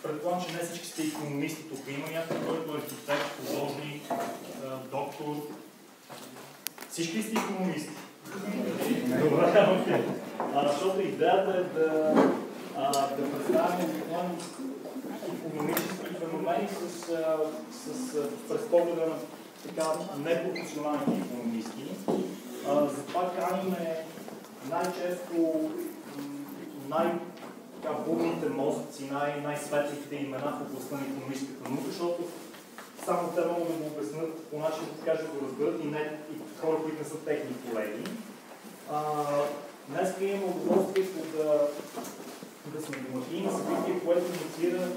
предполагам, че не всички сте икономисти тук. Има някой, който е архитект, художник, доктор. Всички сте икономисти. Добре, окей. Защото идеята е да представим икономически феномени през погледа на така непрофесионалните икономисти. Затова каниме най-често най-бурните мозъци, най-светлите имена в областта на икономическата наука, защото само те могат да го обяснят по начин, така да го разберат и хора, които не са техни колеги. Днес имаме удоволствието да сме домакини на събитие, което инициира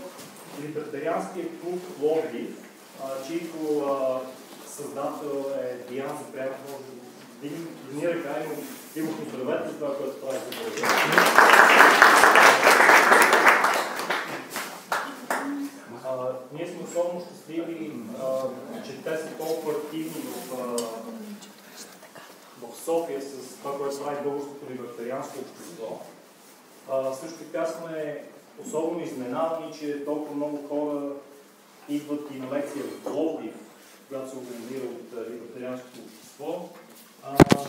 Либертарианския клуб Пловдив, чийто създател е Диан Запрянов. Може да вдигни ръка и го поздравете за това, което прави за България. Ние сме особено щастливи, че те са толкова активни в София с това, което прави българското либертарианско общество. Също така сме особено изненадани, че толкова много хора идват и на лекция в Пловдив, която се организира от либертарианското общество.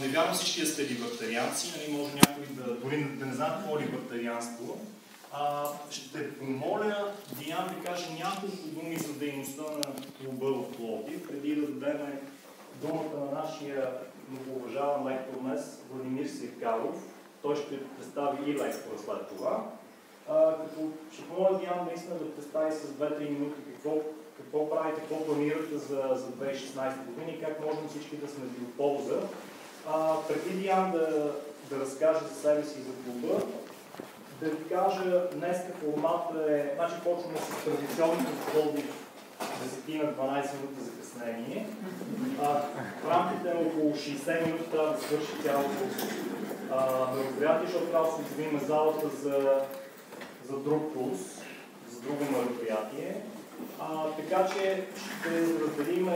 Не вярвам всички да сте либертарианци, може някой дори да не знае какво е либертарианство. Ще помоля Диан да каже няколко думи за дейността на клуба в Пловдив, преди да дадем думата на нашия многоуважаван лектор днес, Владимир Сиркаров. Той ще представи и лектора след това. Като ще помоля Диан наистина да представи с 2-3 минути какво правите, какво планирате за 2016 година и как можем всички да сме ви от полза. Преди Диан да разкаже за себе си и за клуба, да ви кажа, днеска формата е, значи почваме с традиционните условия 10-12 минути закъснение. В рамките на около 60 минути трябва да свърши цялото мероприятие, защото трябва да се изградим залата за друг курс, за друго мероприятие. Така че ще разделим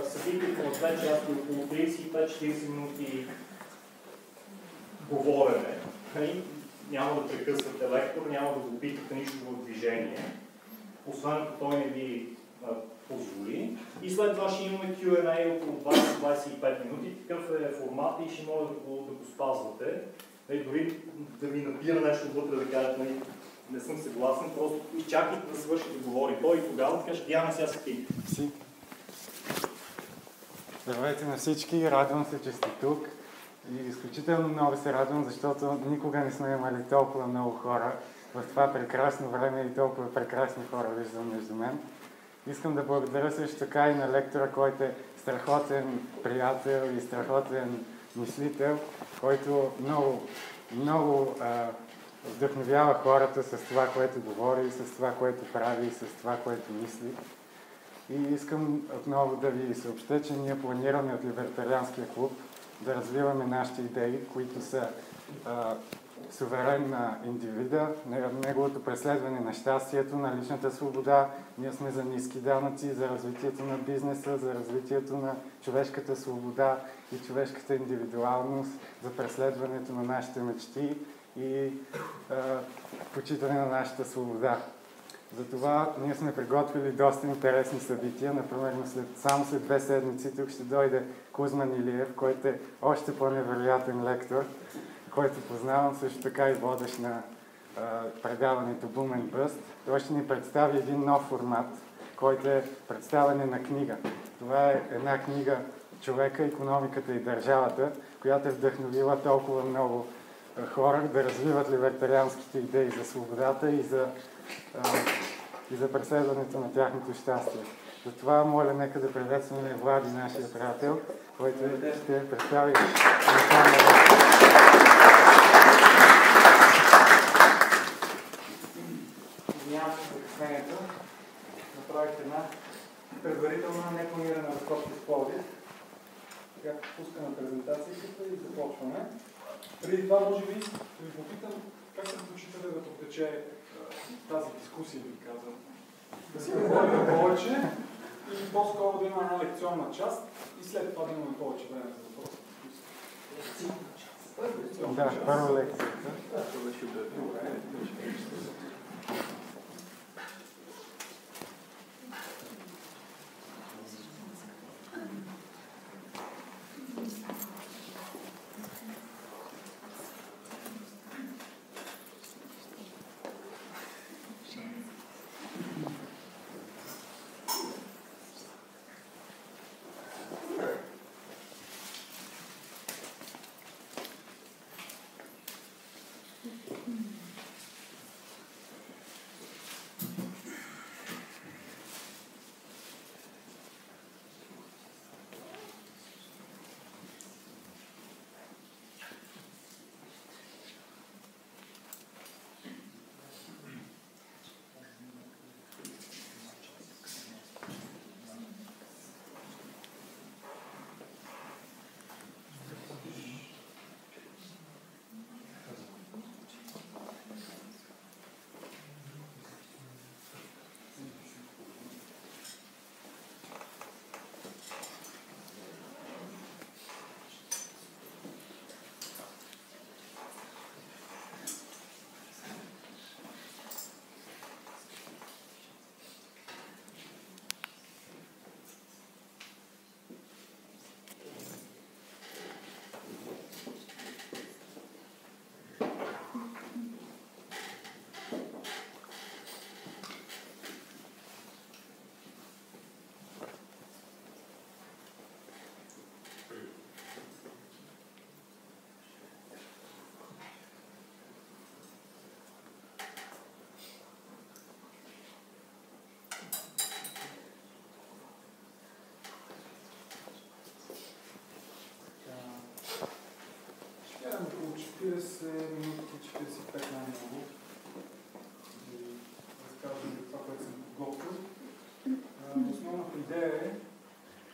събитието на две части, около 35-40 минути говорене. Няма да прекъсвате лектор, няма да го питате нищо в движение, освен ако той не ви позволи. И след това ще имаме Q&A около 20-25 минути. Такъв е формат и ще може да го спазвате. Дори да ви напира нещо вътре да кажете, не съм съгласен, просто изчакайте да свърши да говори той и тогава да каже, Диана, сега си ти. Здравейте на всички, радвам се, че сте тук. И изключително много се радвам, защото никога не сме имали толкова много хора в това прекрасно време и толкова прекрасни хора виждам между мен. Искам да благодаря също така и на лектора, който е страхотен приятел и страхотен мислител, който много вдъхновява хората с това, което говори, с това, което прави, с това, което мисли. И искам отново да ви съобща, че ние планираме от Либертарианския клуб да развиваме нашите идеи, които са суверен на индивида, неговото преследване на щастието, на личната свобода. Ние сме за ниски данъци, за развитието на бизнеса, за развитието на човешката свобода и човешката индивидуалност, за преследването на нашите мечти и почитане на нашата свобода. Затова ние сме приготвили доста интересни събития. Например, само след 2 седмици тук ще дойде Кузман Илиев, който е още по-невероятен лектор, който познавам също така и водещ на предаването Boom and Bust. Той ще ни представи един нов формат, който е представяне на книга. Това е една книга "Човека, икономиката и държавата", която е вдъхновила толкова много хора да развиват либертарианските идеи за свободата и за преследването на тяхното щастие. Затова моля, нека да приветстваме Влади, нашия приятел, който ще представи Извинявам се за закъснението. Направих една предварителна непланирана разкопка с Пловдив. Сега пускаме презентацията и започваме. Преди това, може би, да ви попитам как се предпочитате да протече тази дискусия, ви казвам. Да си говорим повече и по-скоро да има една лекционна част и след това да имаме повече време за въпроси. Да, първо лекцията. идея е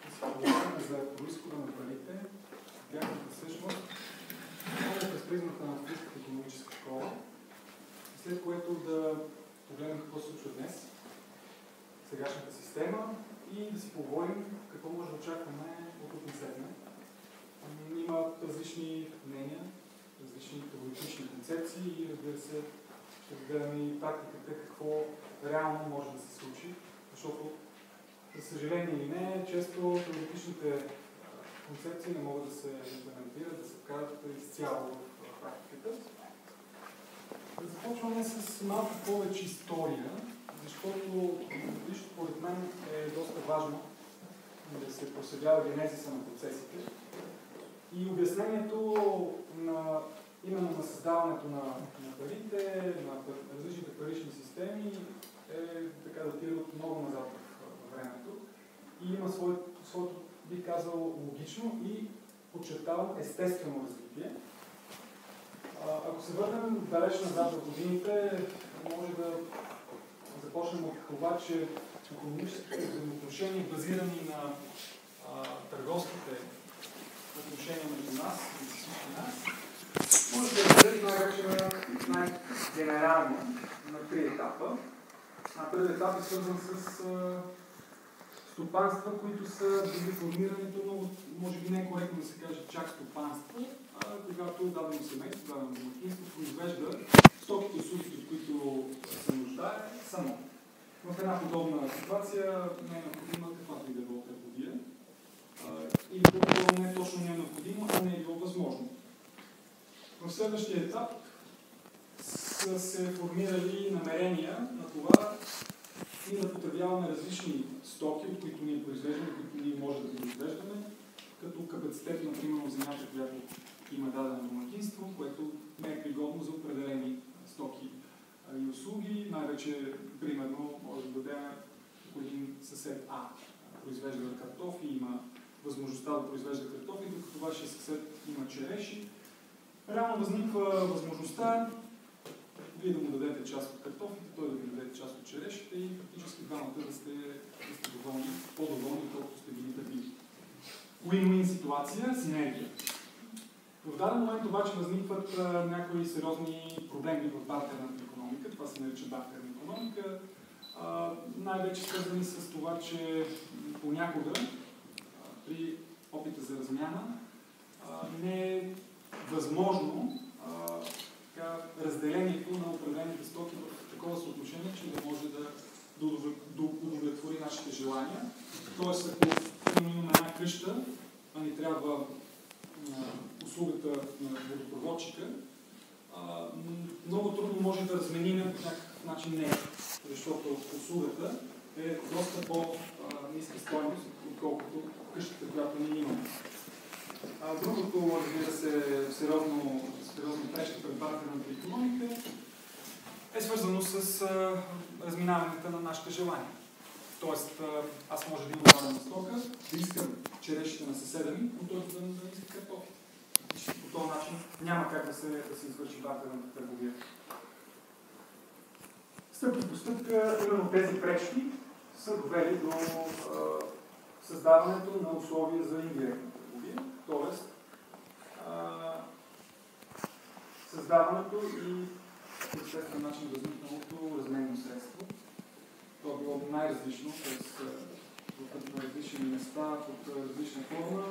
да се поговорим за произхода на парите, тяхната същност, само през призмата на австрийската икономическа школа, след което да погледнем какво се случва днес, сегашната система и да си поговорим какво може да очакваме от тук насетне. Има различни мнения, различни теоретични концепции и разбира се, ще гледаме и практиката какво реално може да се случи, защото, за съжаление или не, често теоретичните концепции не могат да се имплементират, да се вкарат изцяло в практиката. Започваме с малко повече история, защото лично според мен е доста важно да се проследява генезиса на процесите. И обяснението именно на създаването на парите, на различните парични системи така датира от много назад в времето и има своето, бих казал, логично и подчертавам естествено развитие. Ако се върнем далеч назад в годините, може да започнем от това, че икономическите взаимоотношения, базирани на търговските отношения между нас и всички нас, може да разделим най-вече най-генерално на три етапа. Първият етап е свързан с стопанства, които са били формирани, но може би не е коректно да се каже чак стопанство, когато дадено семейство, дадено домакинство произвежда стоките и услугите, от които се нуждае само. В една подобна ситуация не е необходима каквато и да било търговия. Или по-добро не точно не е необходимо, а не е било възможно. В следващия етап са се формирали намерения на това и да потребяваме различни стоки, от които ние произвеждаме, които ние можем да произвеждаме, като капацитет, например, на земята, която има дадено домакинство, което не е пригодно за определени стоки и услуги. Най-вече, примерно, може да дадем, ако един съсед А произвежда картофи, има възможността да произвежда картофи, докато вашия съсед има череши. Реално възниква възможността вие да му дадете част от картофите, той да ви даде част от черешите и практически двамата да сте доволни, по-доволни, колкото сте били преди. Win-win ситуация, синергия. В даден момент обаче възникват някои сериозни проблеми в бартерната икономика. Това се нарича бартерна икономика. Най-вече свързани с това, че понякога при опита за размяна не е възможно разделението на определените стоки в такова съотношение, че да може да удовлетвори нашите желания. Тоест, ако имаме една къща, а ни трябва услугата на водопроводчика, много трудно може да разменим по някакъв начин нея, защото услугата е доста по-ниска стойност, отколкото къщата, която ние имаме. Другото, разбира се, сериозно пречка пред бартерната икономика е свързано с разминаването на нашите желания. Тоест, аз може да имам дадена стока, да искам черешите на съседа ми, но той да не иска картофи. По този начин няма как да се извърши бартерната търговия. Стъпка по стъпка, именно тези пречки са довели до създаването на условия за индиректна търговия, т.е. създаването и по естествен начин възникналото разменно средство. Това е било най-различно, на различни места, под различна форма,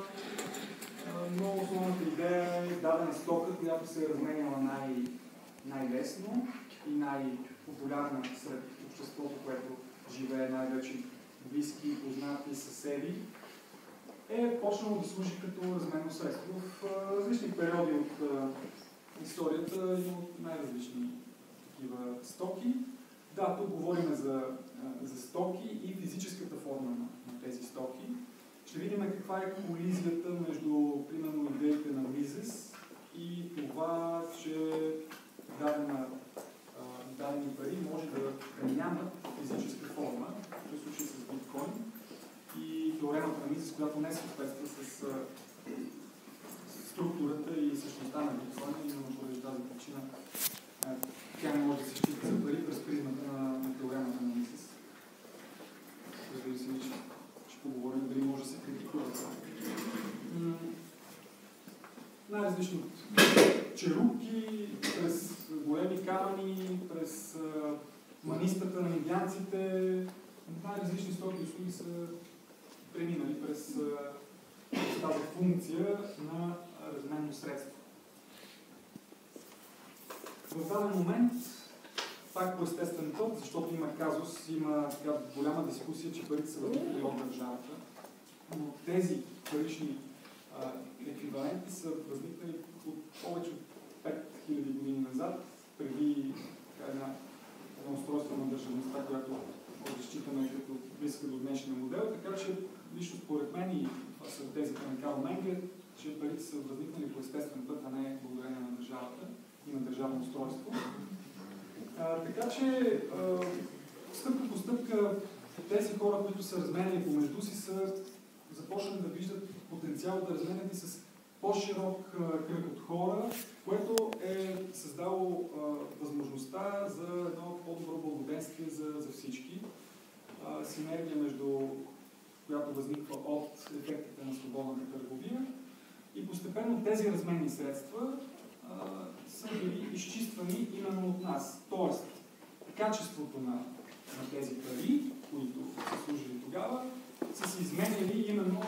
но основната идея е дадена стока, която се е разменяла най-лесно и най-популярна сред обществото, което живее най-вече близки, познати, съседи, е почнало да служи като разменно средство. В различни периоди от историята има най-различни такива стоки. Да, тук говорим за стоки и физическата форма на тези стоки. Ще видим каква е колизията между, примерно, идеите на Мизес и това, че дадени пари може да нямат физическа форма, в случай с биткоин, и теоремата на Мизес, която не съответства с структурата и същността на биткоина, именно поради тази причина тя не може да се счита за пари през призмата на теоремата на Мизес. Разбира се, че най-различни черупки, през големи камъни, през манистата на индианците. Най-различни стоки и услуги са преминали през тази функция на разменно средство. В даден момент, пак по естествен път, защото има казус, има така голяма дискусия, че парите са възникнали от държавата, но тези парични еквиваленти са възникнали от повече от 5000 години назад, преди едно устройство на държавността, която считаме като близка до днешния модел, така че лично според мен и това са тезите на Карл Менгер, че парите са възникнали по естествен път, а не благодарение на държавата и на държавно устройство. Така че стъпка по стъпка тези хора, които са разменяли помежду си, са започнали да виждат потенциал да разменят и с по-широк кръг от хора, което е създало възможността за едно по-добро благоденствие за всички. Синергия между която възниква от ефектите на свободната търговия и постепенно тези разменни средства са били изчиствани именно от нас. Тоест, качеството на тези пари, които са служили тогава, са се изменяли именно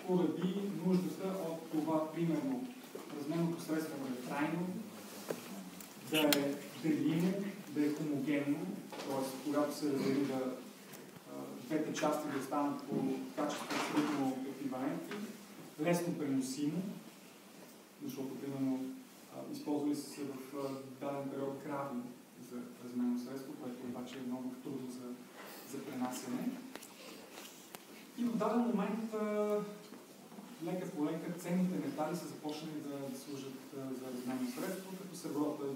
поради нуждата от това, примерно, разменното средство да е трайно, да е делимо, да е хомогенно, т.е. когато се раздели двете части да станат по качество абсолютно еквиваленти, лесно преносимо, защото, примерно, използвали се в даден период крави за разменно средство, което обаче е много трудно за пренасене. И в даден момент, лека по лека, ценните метали са започнали да служат за разменно средство, като среброто е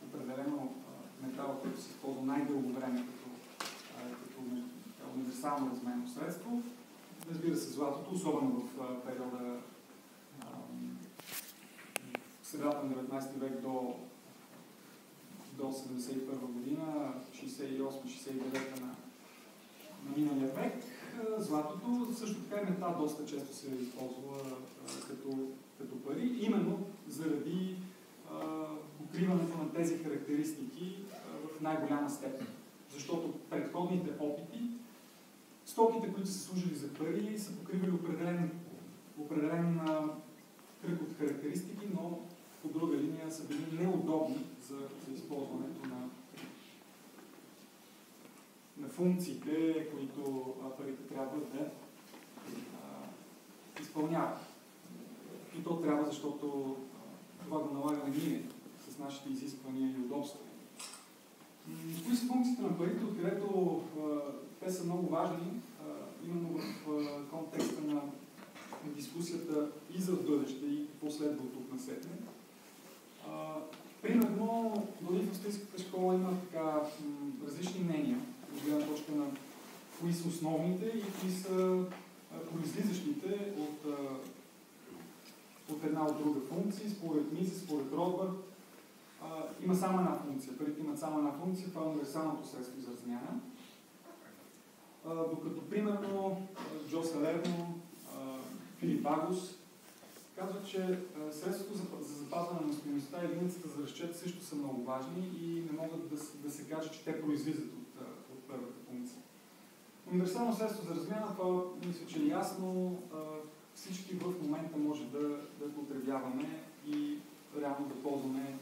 определено метал, който се използва най-дълго време като универсално разменно средство. Разбира се, златото, особено в периода средата на 19 век до 71 година, 68-69 на миналия век. Златото, също така и мета доста често се използва като пари, именно заради покриването на тези характеристики в най-голяма степен. Защото предходните опити, стоките, които са служили за пари, са покривали определен кръг от характеристики, но по друга линия са били неудобни за използването на функциите, които парите трябва да изпълняват. И то трябва, защото това го налагаме ние с нашите изисквания и удобства. Кои са функциите на парите, откъдето те са много важни, именно в контекста на дискусията и за бъдеще и какво следва от тук насетне. Примерно, дори в австрийската школа има така различни мнения, от гледна точка на кои са основните и кои са произлизащите от една от друга функция. Според Мисе, според Ротбард, има само една функция. Парите имат само една функция, това е универсалното средство за размяна. Докато, примерно, Джо Салерно, Филип Агус казват, че средството за запазване на стойността и единицата за разчет също са много важни и не могат да се каже, че те произлизат от първата функция. Универсално средство за размяна, това мисля, че е ясно. Всички в момента може да потребяваме и реално да ползваме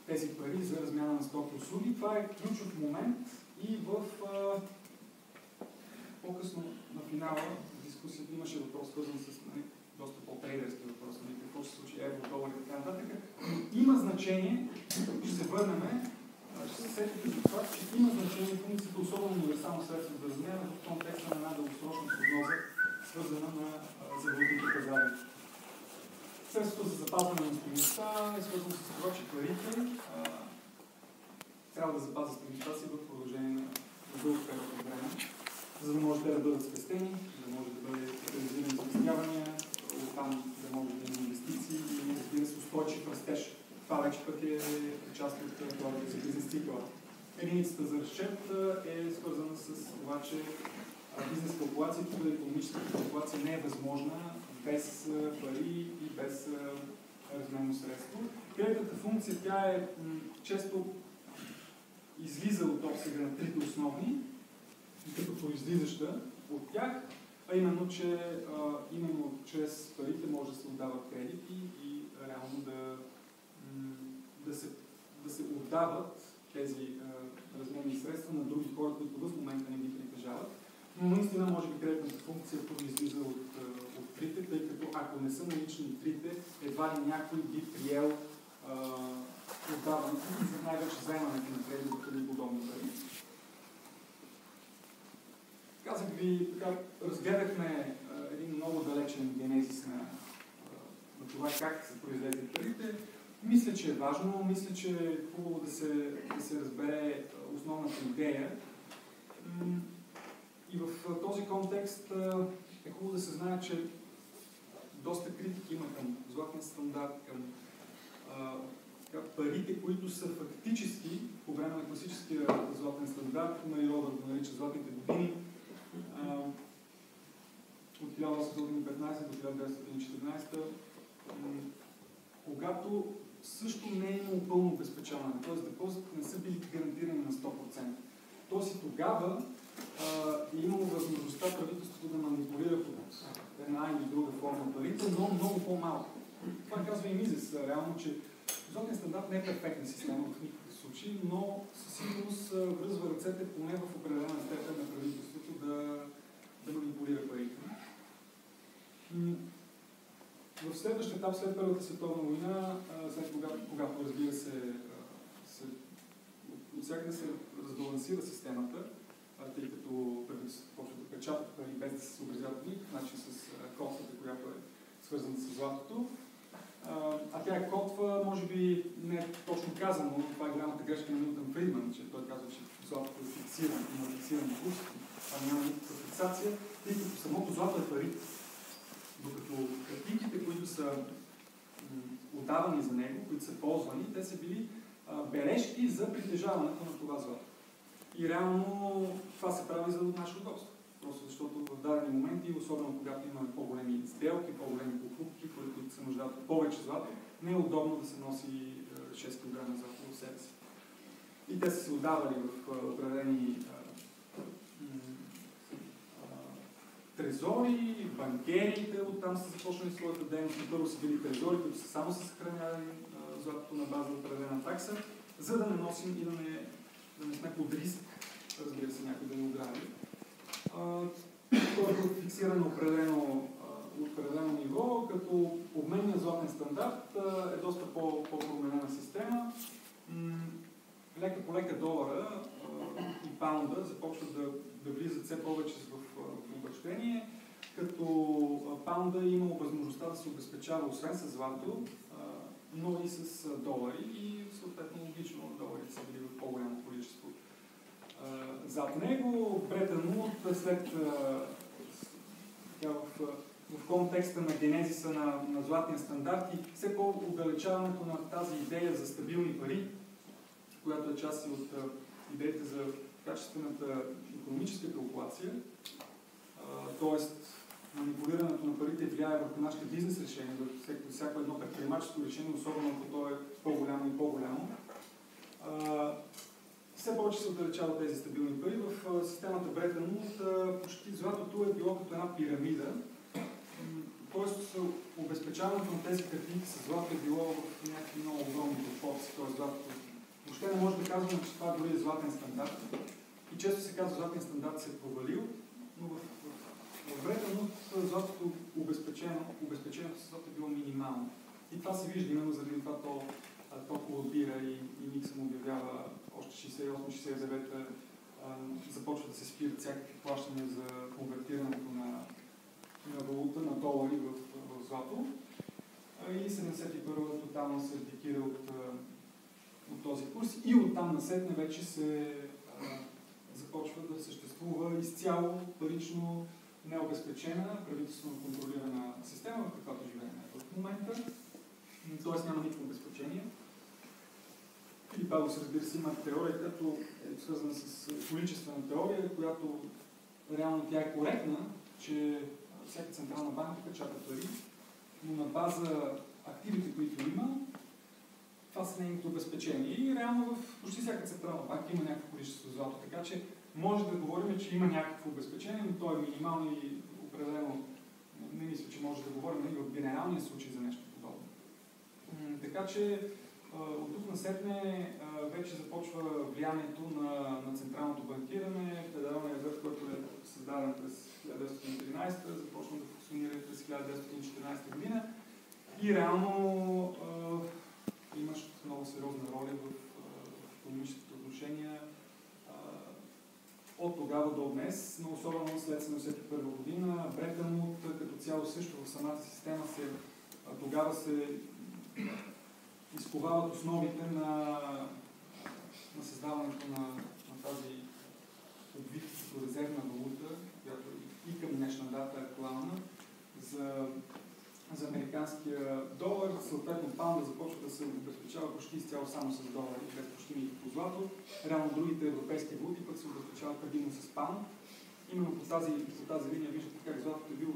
тези пари за размяна на стоки и услуги. Това е ключов момент и в по-късно на финала дискусията имаше въпрос, свързан с доста по-трейдерски въпрос, какво ще се случи евро, долар и така нататък. Има значение, ще се върнем, ще се сетите за това, че има значение функцията, особено универсално средство за размяна в контекста на една дългосрочна прогноза, свързана за валутните пазари. Средството за запазване на стойността е свързано с това, че парите трябва да запазят стойността си в продължение на дълъг период от време, за да може те да бъдат спестени, да може да бъде реализирани спестявания, оттам да може да има инвестиции и, разбира се, устойчив растеж. Това вече пък е част от теорията за бизнес цикъла. Единицата за разчет е свързана с това, че бизнес калкулацията, икономическата калкулация не е възможна без пари и без разменно средство. Кредитната функция, тя е често излиза от обсега на трите основни, като произлизаща от тях, а именно, че именно чрез парите може да се отдават кредити и реално да се отдават тези разменни средства на други хора, които в момента не ги притежават. Но наистина, може би, кредитната функция произлиза от трите, тъй като ако не са налични трите, едва ли някой би приел отдаването и най-вече заемането на кредит и подобни пари. Казах ви, така, разгледахме един много далечен генезис на това как се произвеждат парите. Мисля, че е важно, мисля, че е хубаво да се разбере основната идея. И в този контекст е хубаво да се знае, че доста критики има към златния стандарт, към парите, които са фактически по време на класическия златен стандарт, Мари Робърт го нарича златните години, от 1815 до 1914, когато също не е имало пълно обезпечаване, т.е. депозитите не са били гарантирани на 100%. Тоест и тогава е имало възможността правителството да манипулира под една или друга форма парите, но много по-малко. Това казва и Мизес, реално, че златният стандарт не е перфектна система в никакъв случай, но със сигурност връзва ръцете поне в определена степен на правителството да манипулира парите. В следващия етап, след Първата световна война, след когато разбира се, от всякъде се разбалансира системата, тъй като правителството почва да печатат пари без да се съобразяват по никакъв начин с котвата, която е свързана с златото. А тя е котва, може би не е точно казано, но това е голямата грешка на Милтън Фридман, че той казва, че златото е фиксирано, има фиксиран курс, а няма никаква фиксация, тъй като самото злато е пари. Докато картинките, които са отдавани за него, които са ползвани, те са били бележки за притежаването на това злато. И реално това се прави за наше удобство. Просто защото в дадени моменти, особено когато имаме по-големи сделки, по-големи покупки, които се нуждаят от повече злато, не е удобно да се носи 6 кг злато в себе си. И те са се отдавали в определени трезори, банкерите оттам са започнали своята дейност. Първо са били трезори, които са само са съхранявали златото на база определена такса, за да не носим и да не сме под риск, разбира се, някой да ни ограби. Това е фиксирано определено ниво, като обменният златен стандарт е доста по-променена система. Лека по лека долара и паунда започват да влизат все повече в обращение, като паунда е имало възможността да се обезпечава освен с злато, но и с долари и съответно логично доларите са били в по-голямо количество. Зад него Бретън Вудс след в контекста на генезиса на златния стандарт и все по-удалечаването на тази идея за стабилни пари, която е част от идеята за качествената икономическа калкулация, т.е. манипулирането на парите влияе върху нашите бизнес решения, върху всяко едно предприемаческо решение, особено ако то е по-голямо и по-голямо. Все повече се отдалечава тези стабилни пари. В системата Бретън Вудс почти златото е било като една пирамида. Тоест, обезпечаването на тези картинки с злато е било в някакви много огромни пропорции. Т.е. златото въобще не може да казваме, че това дори е златен стандарт. И често се казва, златен стандарт се е провалил, но в Бретън Вудс златото обезпечението с злато е било минимално. И това се вижда именно заради това толкова отбира и Никсън обявява още 68-69 започва да се спират всякакви плащания за конвертирането на валута, на долари в злато. И 71-та тотално се абдикира от този курс и оттам насетне вече се започва да съществува изцяло парично необезпечена, правителствено контролирана система, в каквато живеем в момента. Т.е. няма никакво обезпечение. Филип Агус, разбира се, има теория, която е свързана с количествена теория, която реално тя е коректна, че всяка централна банка печата пари, но на база активите, които има, това са нейните обезпечения. И реално в почти всяка централна банка има някакво количество злато, така че може да говорим, че има някакво обезпечение, но то е минимално и определено не мисля, че може да говорим и от генералния случай за нещо подобно. Така че от тук насетне вече започва влиянието на централното банкиране. Федералния резерв, който е създаден през 1913, започна да функционира през 1914 година и реално имаш много сериозна роля в икономическите отношения от тогава до днес, но особено след 1971 година. Бретън Вудс като цяло също в самата система тогава се изковават основите на създаването на тази вид резервна валута, която и към днешна дата е актуална за американския долар. Съответно паунда започва да се обезпечава почти изцяло само с долари, без почти никакво злато. Реално другите европейски валути пък се обезпечават предимно с паунд. Именно по тази линия виждате как златото е било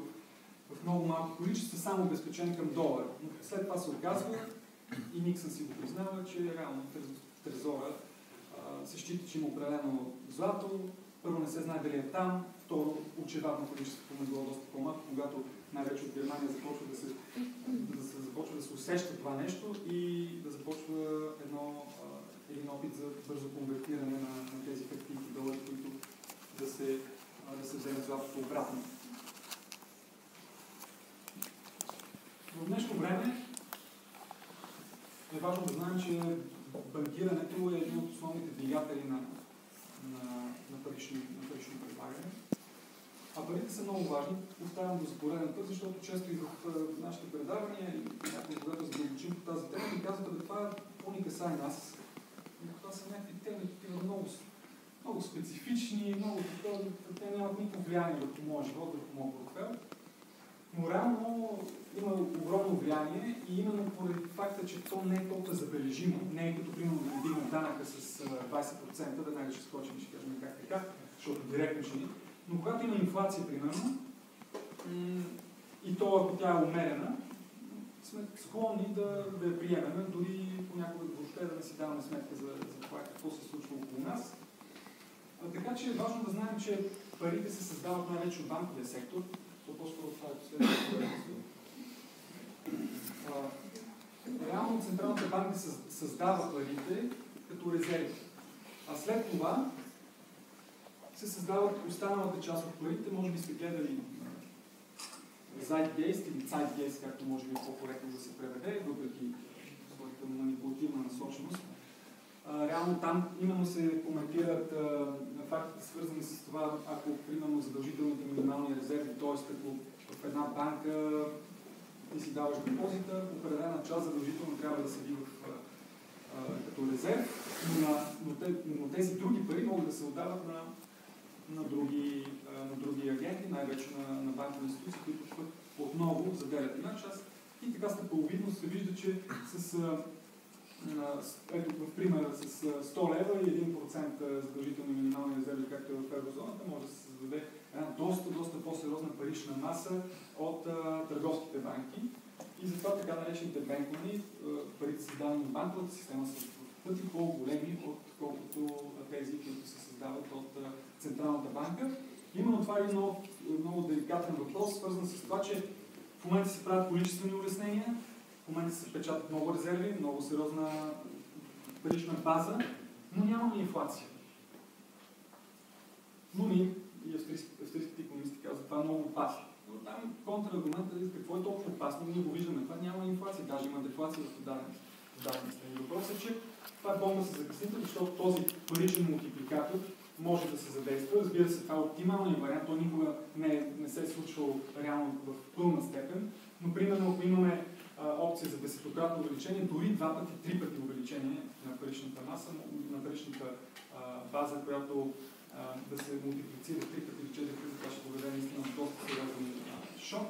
в много малко количество, само обезпечен към долар. Но след това се оказва, и Никсън си го признава, че реално в трезора се счита, че има определено злато. Първо не се знае дали е там, второ очевидно количеството му било доста по-малко, когато най-вече от Германия започва да се усеща това нещо и да започва един опит за бързо конвертиране на тези хартийки долари, които да се вземе златото обратно. В днешно време е важно да знаем, че банкирането е един от основните двигатели на парично предлагане. А парите са много важни. Оставям го за пореден път, защото често и в нашите предавания и някои, когато задълбочим по тази тема, ми казват, да това уни касае нас. Това са някакви теми, такива много специфични, те нямат никакво влияние върху моя живот, върху моя портфел. Но реално има огромно влияние и именно поради факта, че то не е толкова забележимо, не е като примерно да вдигнем данъка с 20%, веднага ще скочим и ще кажем как така, защото директно ще ни. Но когато има инфлация, примерно, и то ако тя е умерена, сме склонни да я приемем, дори понякога въобще да не си даваме сметка за това какво се случва около нас. Така че е важно да знаем, че парите се създават най-вече от банковия сектор. По-скоро това е последното. Реално Централната банка създава парите като резерви. А след това се създават останалата част от парите. Може би сте гледали Zeitgeist или Zeitgeist, както може би по-коректно да се преведе, въпреки своята манипулативна насоченост. Реално там именно се коментират фактите, свързани с това, ако примерно задължителните минимални резерви, т.е. ако в една банка ти си даваш депозита, определена част задължително трябва да седи като резерв, но тези други пари могат да се отдават на други агенти, най-вече на банкови институции, които отново заделят една част. И така стъпаловидно се вижда, че ето в примера с 100 лева и 1% задължителни минимални резерви, както е в еврозоната, може да се създаде една доста по-сериозна парична маса от търговските банки. И затова така наречените бенкони, парите създавани в банковата система са в пъти по-големи, отколкото тези, които се създават от Централната банка. Именно това е много деликатен въпрос, свързан с това, че в момента се правят количествени улеснения, в момента се печатат много резерви, много сериозна парична база, но нямаме инфлация. Но ние, и австрийските икономисти казват, това е много опасно. Но там контраргументът е какво е толкова опасно, ние го виждаме. Това няма инфлация, даже има дефлация в дадени страни. Въпросът е, че това е бомба с закъснител, защото този паричен мултипликатор може да се задейства. Разбира се, това е оптималният вариант, то никога не се е случвало реално в пълна степен, но примерно ако имаме опция за 10-кратно увеличение, дори 2 пъти, 3 пъти увеличение на паричната маса, на паричната база, която да се мултиплицира 3 пъти или 4 пъти, това ще доведе наистина доста сериозен шок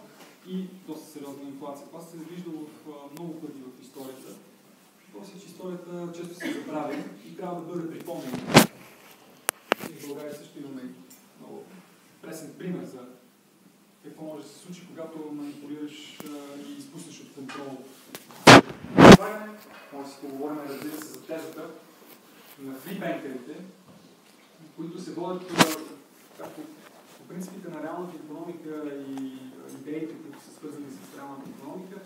и доста сериозна инфлация. Това се е виждало в много пъти в историята. Въпросът е, че историята често се забравя и трябва да бъде припомнена. И в България също имаме много пресен пример за какво може да се случи, когато манипулираш и изпуснеш от контрол. Може да си поговорим, разбира се, за тезата на фрибенкерите, които се водят както по принципите на реалната икономика и идеите, които са свързани с реалната икономика,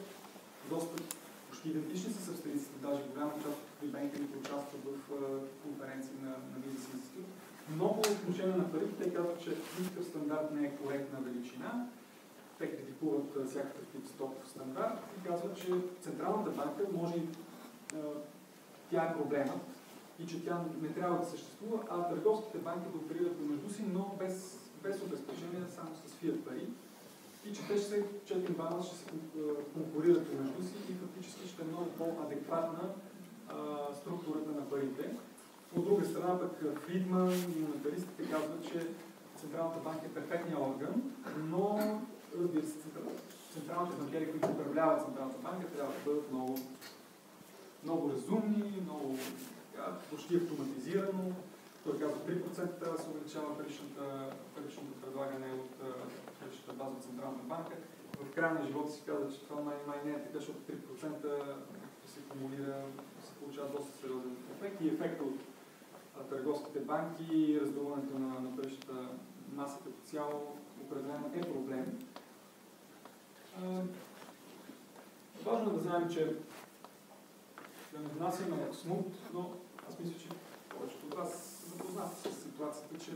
доста почти идентични с австрийците, даже голяма част от фрибенкерите участват в конференции на бизнес институт. Но по отношение на парите, те казват, че никакъв стандарт не е коректна величина. Те критикуват всякакъв тип стоков стандарт и казват, че Централната банка може, тя е проблемът и че тя не трябва да съществува, а търговските банки да оперират помежду си, но без обезпечение, само с фиат пари. И че те ще се конкурират помежду си и фактически ще е много по-адекватна структурата на парите. От друга страна пък Фридман и монетаристите казват, че Централната банка е перфектният орган, но разбира се, централните банкери, които управляват Централната банка, трябва да бъдат много разумни, много почти автоматизирано. Той казва 3% трябва да се увеличава паричното предлагане от паричната база от Централната банка. В края на живота си казва, че това май не е така, защото 3% се кумулира, се получава доста сериозен ефект и ефекта от търговските банки и раздуването на паричната маса като цяло определено е проблем. Важно е да знаем, че да не внасяме смут, но аз мисля, че повечето от вас са запознати с ситуацията, че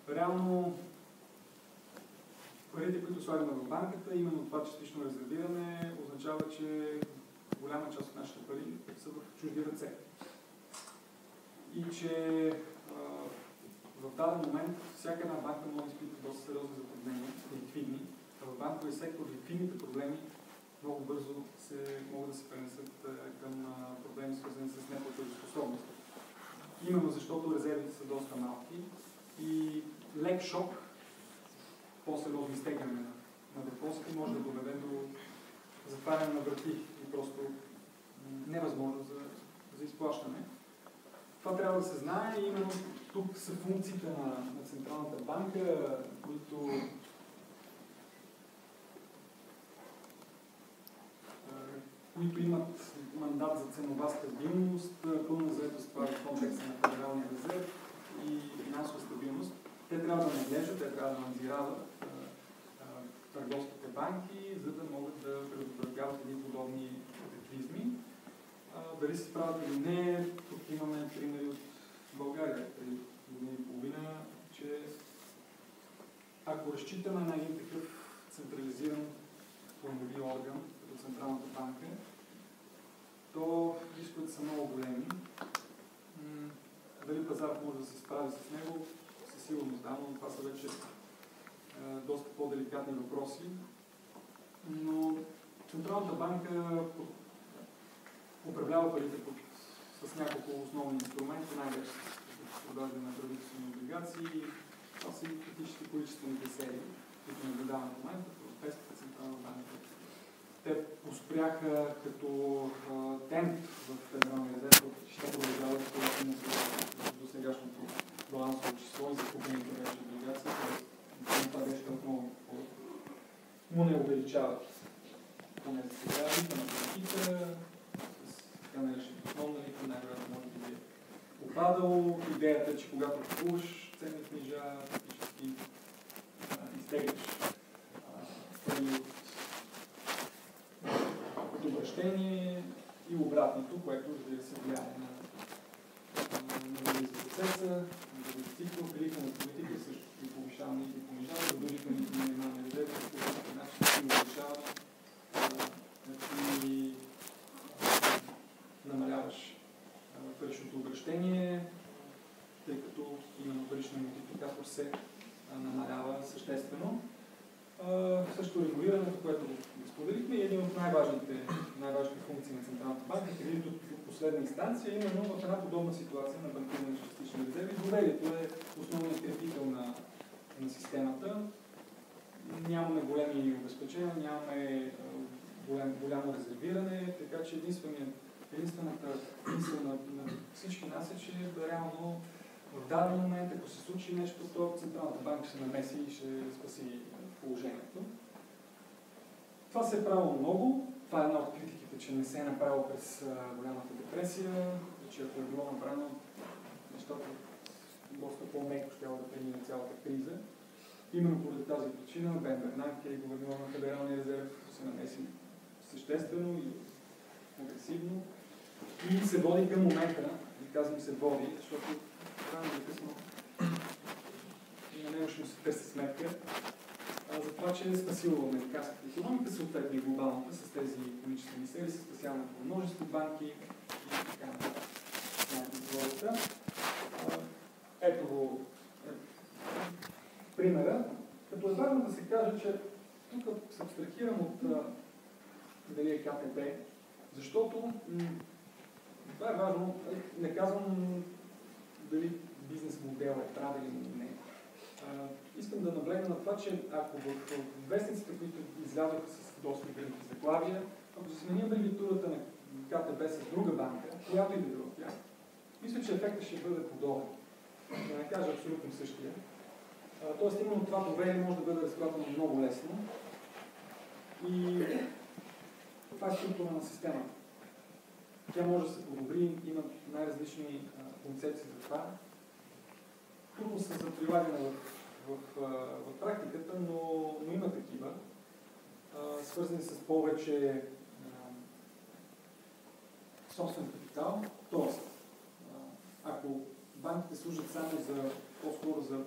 реално парите, които слагаме в банката, именно това частично резервиране означава, че голяма част от нашите пари са в чужди ръце. И че в даден момент всяка една банка може да изпитва доста сериозни затруднения, ликвидни. В банковия сектор ликвидните проблеми много бързо могат да се пренесат към проблеми, свързани с неплатежоспособност. Именно защото резервите са доста малки и лек шок, по-сериозно изтегляне на депозити може да доведе до затваряне на врати и просто невъзможно за изплащане. Това трябва да се знае и именно тук са функциите на Централната банка, които имат мандат за ценова стабилност, пълна заетост в контекста на федералния резерв и финансова стабилност. Те трябва да наглеждат, те трябва да надзирават търговските банки, за да могат да предотвратяват едни подобни катаклизми. Дали се справят или не, тук имаме примери от България преди година и половина, че ако разчитаме на един такъв централизиран планови орган, като Централната банка, то рисковете са много големи. Дали пазарът може да се справи с него, със сигурност да, но това са вече доста по-деликатни въпроси. Но Централната банка управлява парите с няколко основни инструменти, най-вече с продажби на правителствени облигации. Това са и фактически количествените серии, които наблюдаваме в момента в Европейската Централна банка. Те успяха като темп в Федералния резерв, ще продължават до сегашното балансово число и закупените вече облигации. Това беше отново му не увеличават поне за сега лихва на политика, с така наречената основна лихва, най-вероятно може би е опадало. Идеята е, че когато купуваш ценни книжа, фактически изтегляш пари от обращение и обратното, което разбира се влияе на процеса, на цикъл, лихвена политика също и повишаване и понижава, да дори към минимални резерви, по този начин се увеличава и намаляваш паричното обращение, тъй като именно паричният мултипликатор се намалява съществено. Също регулирането, което споделихме, е един от най-важните функции на Централната банка, кредит от последна инстанция, именно в една подобна ситуация на банкиране на частични резерви. Доверието е основният крепител на системата. Нямаме големи обезпечения, нямаме голямо резервиране, така че единствената мисъл на всички нас е, че реално в даден момент, ако се случи нещо, то Централната банка ще намеси и ще спаси положението. Това се е правило много. Това е една от критиките, че не се е направило през голямата депресия, че ако е било направено, нещата доста по-меко ще да премине цялата криза. Именно поради тази причина Бен Бернанке, гуверньор на Федералния резерв, се намеси съществено и агресивно. И се води към момента, и казвам се води, защото рано или късно на него ще му се търси сметка, за това, че е спасило американската икономика, съответно и глобалната, с тези икономически мисери, с спасяването на множество банки и така нататък. Ето го примера. Като е важно да се каже, че тук се абстрахирам от дали е КТБ, защото това е важно. Не казвам дали бизнес модел е правилен или не. Искам да наблегна на това, че ако в вестниците, които излязоха с доста гръмки заглавия, ако се смени абревиатурата на КТБ с друга банка, която и да било тя, мисля, че ефектът ще бъде подобен. Да не кажа абсолютно същия. Тоест, именно това доверие може да бъде разклатено много лесно. И това е структура на системата. Тя може да се подобри, има най-различни концепции за това. Трудно са за прилагане в практиката, но има такива, свързани с повече собствен капитал. Тоест, ако банките служат само по-скоро за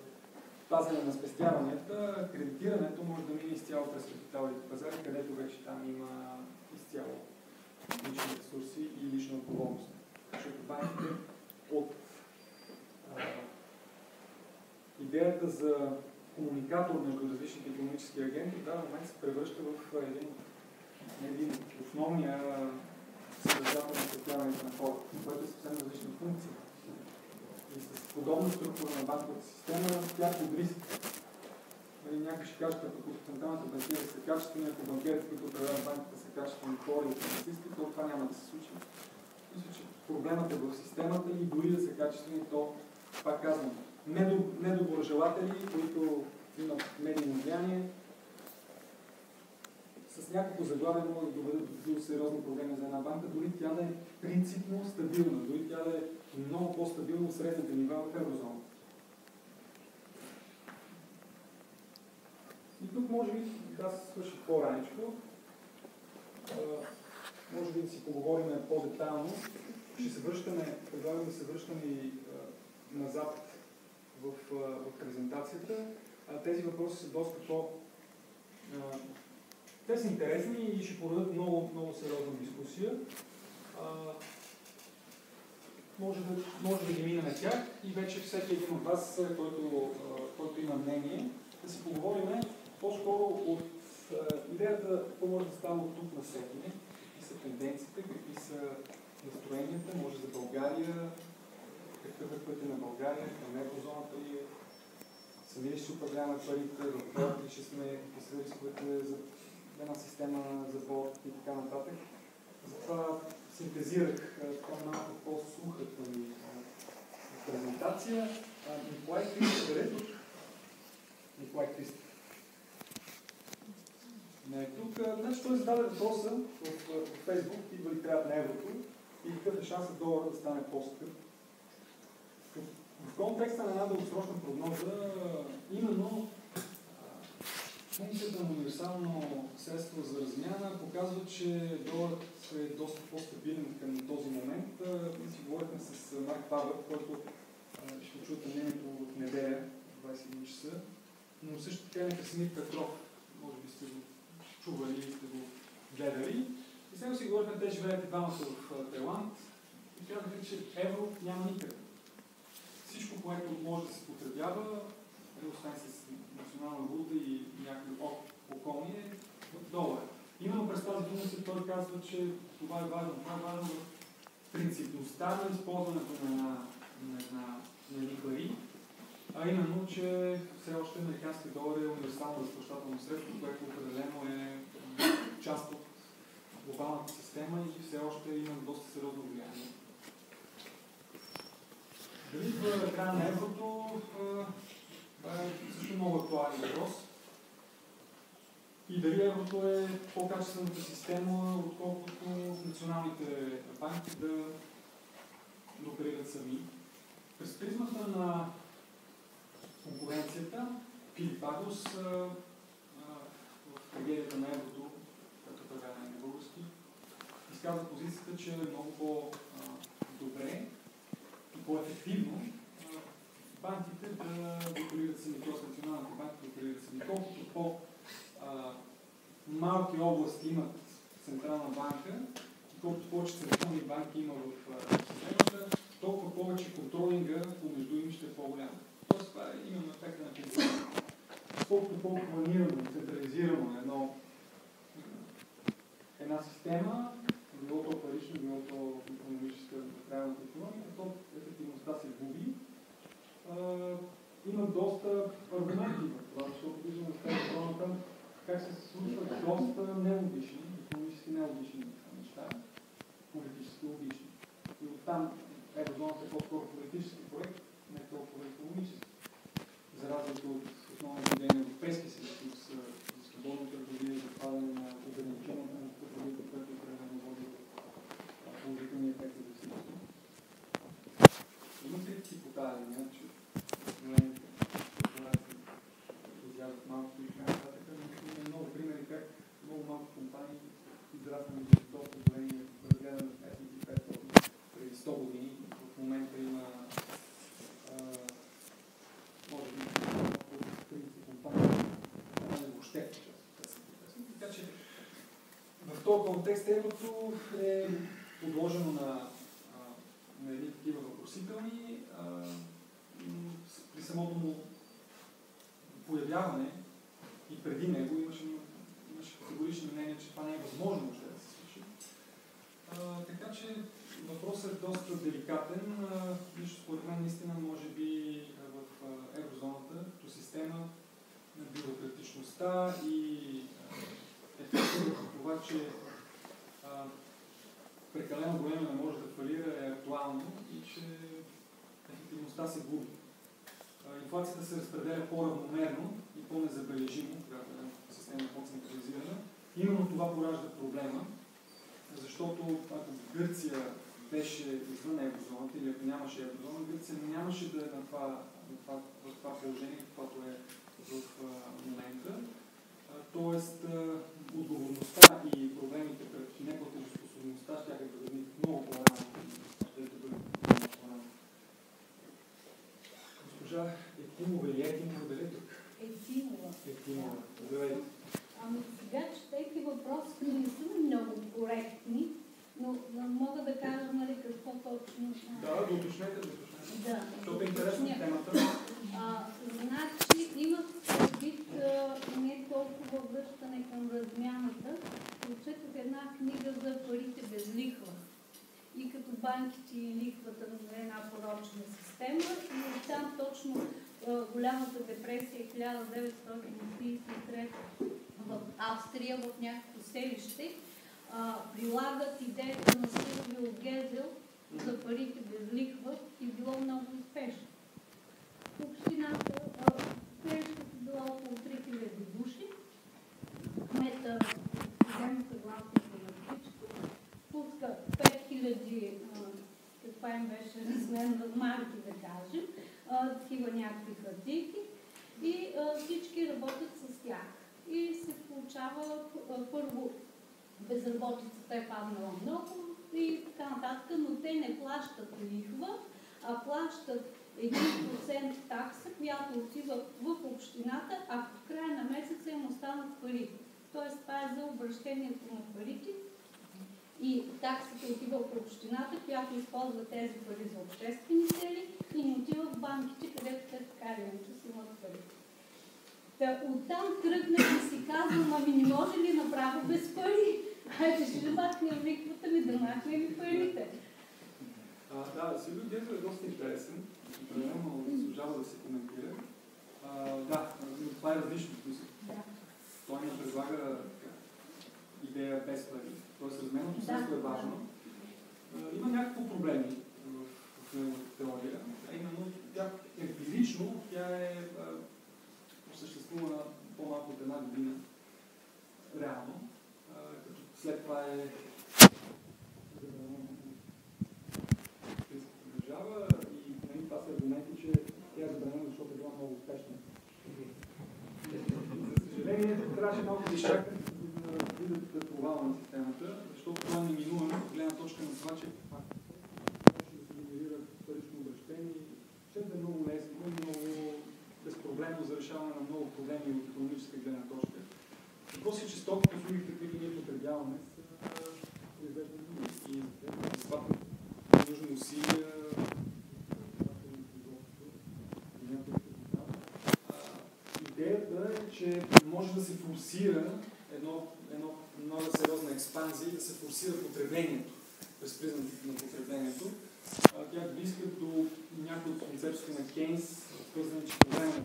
пазене на спестяванията, кредитирането може да мине изцяло през капиталовите пазари, където вече там има изцяло лични ресурси и лична отговорност. Защото банките от идеята за комуникатор между различните икономически агенти в даден момент се превръща в един основния съдържател на спестяването на хората, което е съвсем различна функция. И с подобна структура на банковата система, тя под риск. Някой ще каже, ако централните банкери са качествени, ако банкерите, които управляват банката, са качествени хора и финансисти, то това няма да се случи. Мисля, че проблемът е в системата и дори да са качествени, то, пак казвам, недоброжелатели, които имат медийно влияние, с няколко заглавия могат да доведат до сериозни проблеми за една банка, дори тя да е принципно стабилна, дори тя да е много по-стабилна от средните нива в еврозоната. И тук може би да се свърши по-раничко. Може би да си поговорим по-детайлно. Ще се връщаме, предлагам да се връщаме и назад в презентацията. Тези въпроси са доста те са интересни и ще породят много, много сериозна дискусия. Може да ги минем тях и вече всеки един от вас, който има мнение, да си поговорим по-скоро от идеята какво може да става от тук на всеки, какви са тенденциите, какви са настроенията, може за България, какъв е пътя на България, към еврозоната ли сами ли ще управляваме парите, в борт ли ще сме, какви са рисковете за една система за борт и така нататък. Затова синтезирах така малко по-сухата ми презентация. Николай Христов е тук. Николай Христов. Не е тук. Значи той зададе въпроса в Фейсбук, идва ли трябва на еврото и какъв е шансът долара да стане по-скъп. В контекста на една дългосрочна прогноза, именно функцията на универсално средство за размяна показва, че доларът е доста по-стабилен към този момент. Ние си говорихме с Марк Павър, който ще чуете мнението от неделя, 21 часа, но също така и Красимир Петров, може би сте го чували и сте го гледали. И сега си говорихме, те живеят и двамата в Тайланд и казаха, че евро няма никъде. Всичко, което може да се потребява, освен с национална валута и някакви околни, е в долар. Именно през тази функция той казва, че това е важно. Това е важно в принципността на използването на едни пари, а именно, че все още американски долар е универсално разплащателно средство, което определено е част от глобалната система и все още има доста сериозно влияние. Дали в края на еврото, това е също много актуален въпрос. И дали еврото е по-качествената система, отколкото националните банки да оперират сами. През призмата на конкуренцията, Филип Агус в трагедията на еврото, като преведена на български, изказва позицията, че е много по-добре и по-ефективно банките да оперират сами, т.е. националните банки да оперират сами. Колкото по-малки области имат централна банка и колкото повече централни банки има в системата, толкова повече контролинга помежду им ще е по-голям. Тоест това е именно ефекта на контролинга. Колкото по-планирано, централизирано една система, било то парично, било то икономическа правилната икономика, то ефективността се губи. Има доста аргументи в това, защото виждаме в тази зоната как се случват доста нелогични, икономически нелогични неща, политически логични. И оттам еврозоната е по-скоро политически проект, не толкова икономически. За разлика от основните идеи на Европейския съюз, които са за свободна търговия, за падане на ограничението на търговията, което определено води до положителни ефекти за всички. Има критики по тази линия, че големите корпорации изязват малко и така нататък, но има много примери как много малко компании израснали до доста големи, разгледани в S&P 500 преди 100 години. В момента има може би около 30 компании, не въобще така че в този контекст еврото е подложено на едни такива въпросителни. При самото му появяване и преди него имаше категорично мнение, че това не е възможно въобще да се случи. Така че въпросът е доста деликатен. Нищо според мен наистина може би в еврозоната като система на бюрократичността и ефективно това, че прекалено големо не може да фалира е актуално и че ефективността се губи. Инфлацията се разпределя по-равномерно и по-незабележимо, когато е система по-централизирана. Именно това поражда проблема, защото ако Гърция беше извън еврозоната или ако нямаше еврозона, Гърция нямаше да е в това положение, каквото е в момента. Тоест, отговорността и проблемите пред неплатежоспособността ще да бъдат много по-рано. Госпожа Ефимова или Ефимова, дали тук? Ефимова. Здравейте. Ами сега, четейки въпросите, не са много коректни, но мога да кажа, нали, какво точно... Да, доточнете. Да. Защото е интересна темата. Значи, имат предвид не толкова връщане към размяната. Прочетох една книга за парите без лихва. И като банките и лихвата на една порочна система. И там точно голямата депресия 1933 в Австрия, в някакво селище, прилагат идеята на Силвио Гезел за парите без лихва и било много успешно. В общината селището било около 3000 души. Кмета взема съгласието на всичко, пуска 5000, каква им беше размер на марки, да кажем, такива някакви хартийки и всички работят с тях. И се получава първо безработицата е паднала много и така нататък, но те не плащат лихва, а плащат 1% такса, която отива в общината, а в края на месеца им останат пари. Тоест това е за обращението на парите и таксата отива в общината, която използва тези пари за обществени цели и не отива в банките, където те така или иначе си имат пари. Оттам тръгнах и си казвам, ами не може ли направо без пари? Хайде, ще махнем лихвата ми, да махнем и парите. Да, Силвио Гезел е доста интересен. Определено заслужава да се коментира. Да, но това е различно. Да. Той не предлага идея без пари. Тоест, разменното средство е важно. Има някакво проблеми в неговата теория, а именно Емпирично тя е осъществувана по-малко от една година. Реално. Като след това е държава и това са аргументи, че тя е забранена, защото е била много успешна. За съжаление, трябваше малко да изчакат, за да видят провала на системата, защото това е неминуемо от гледна точка на това, че може да се генерира парично обращение, че да е много лесно, много безпроблемно за решаване на много проблеми от икономическа гледна точка. Въпросът е, че стоките, услугите, които ние потребяваме, са произвеждани и това е нужно усилия. Идеята е, че може да се форсира една сериозна експанзия и да се форсира потреблението, през признаките на потреблението. Тя е близка до някои от концепциите на Кейнс, свързани, че по време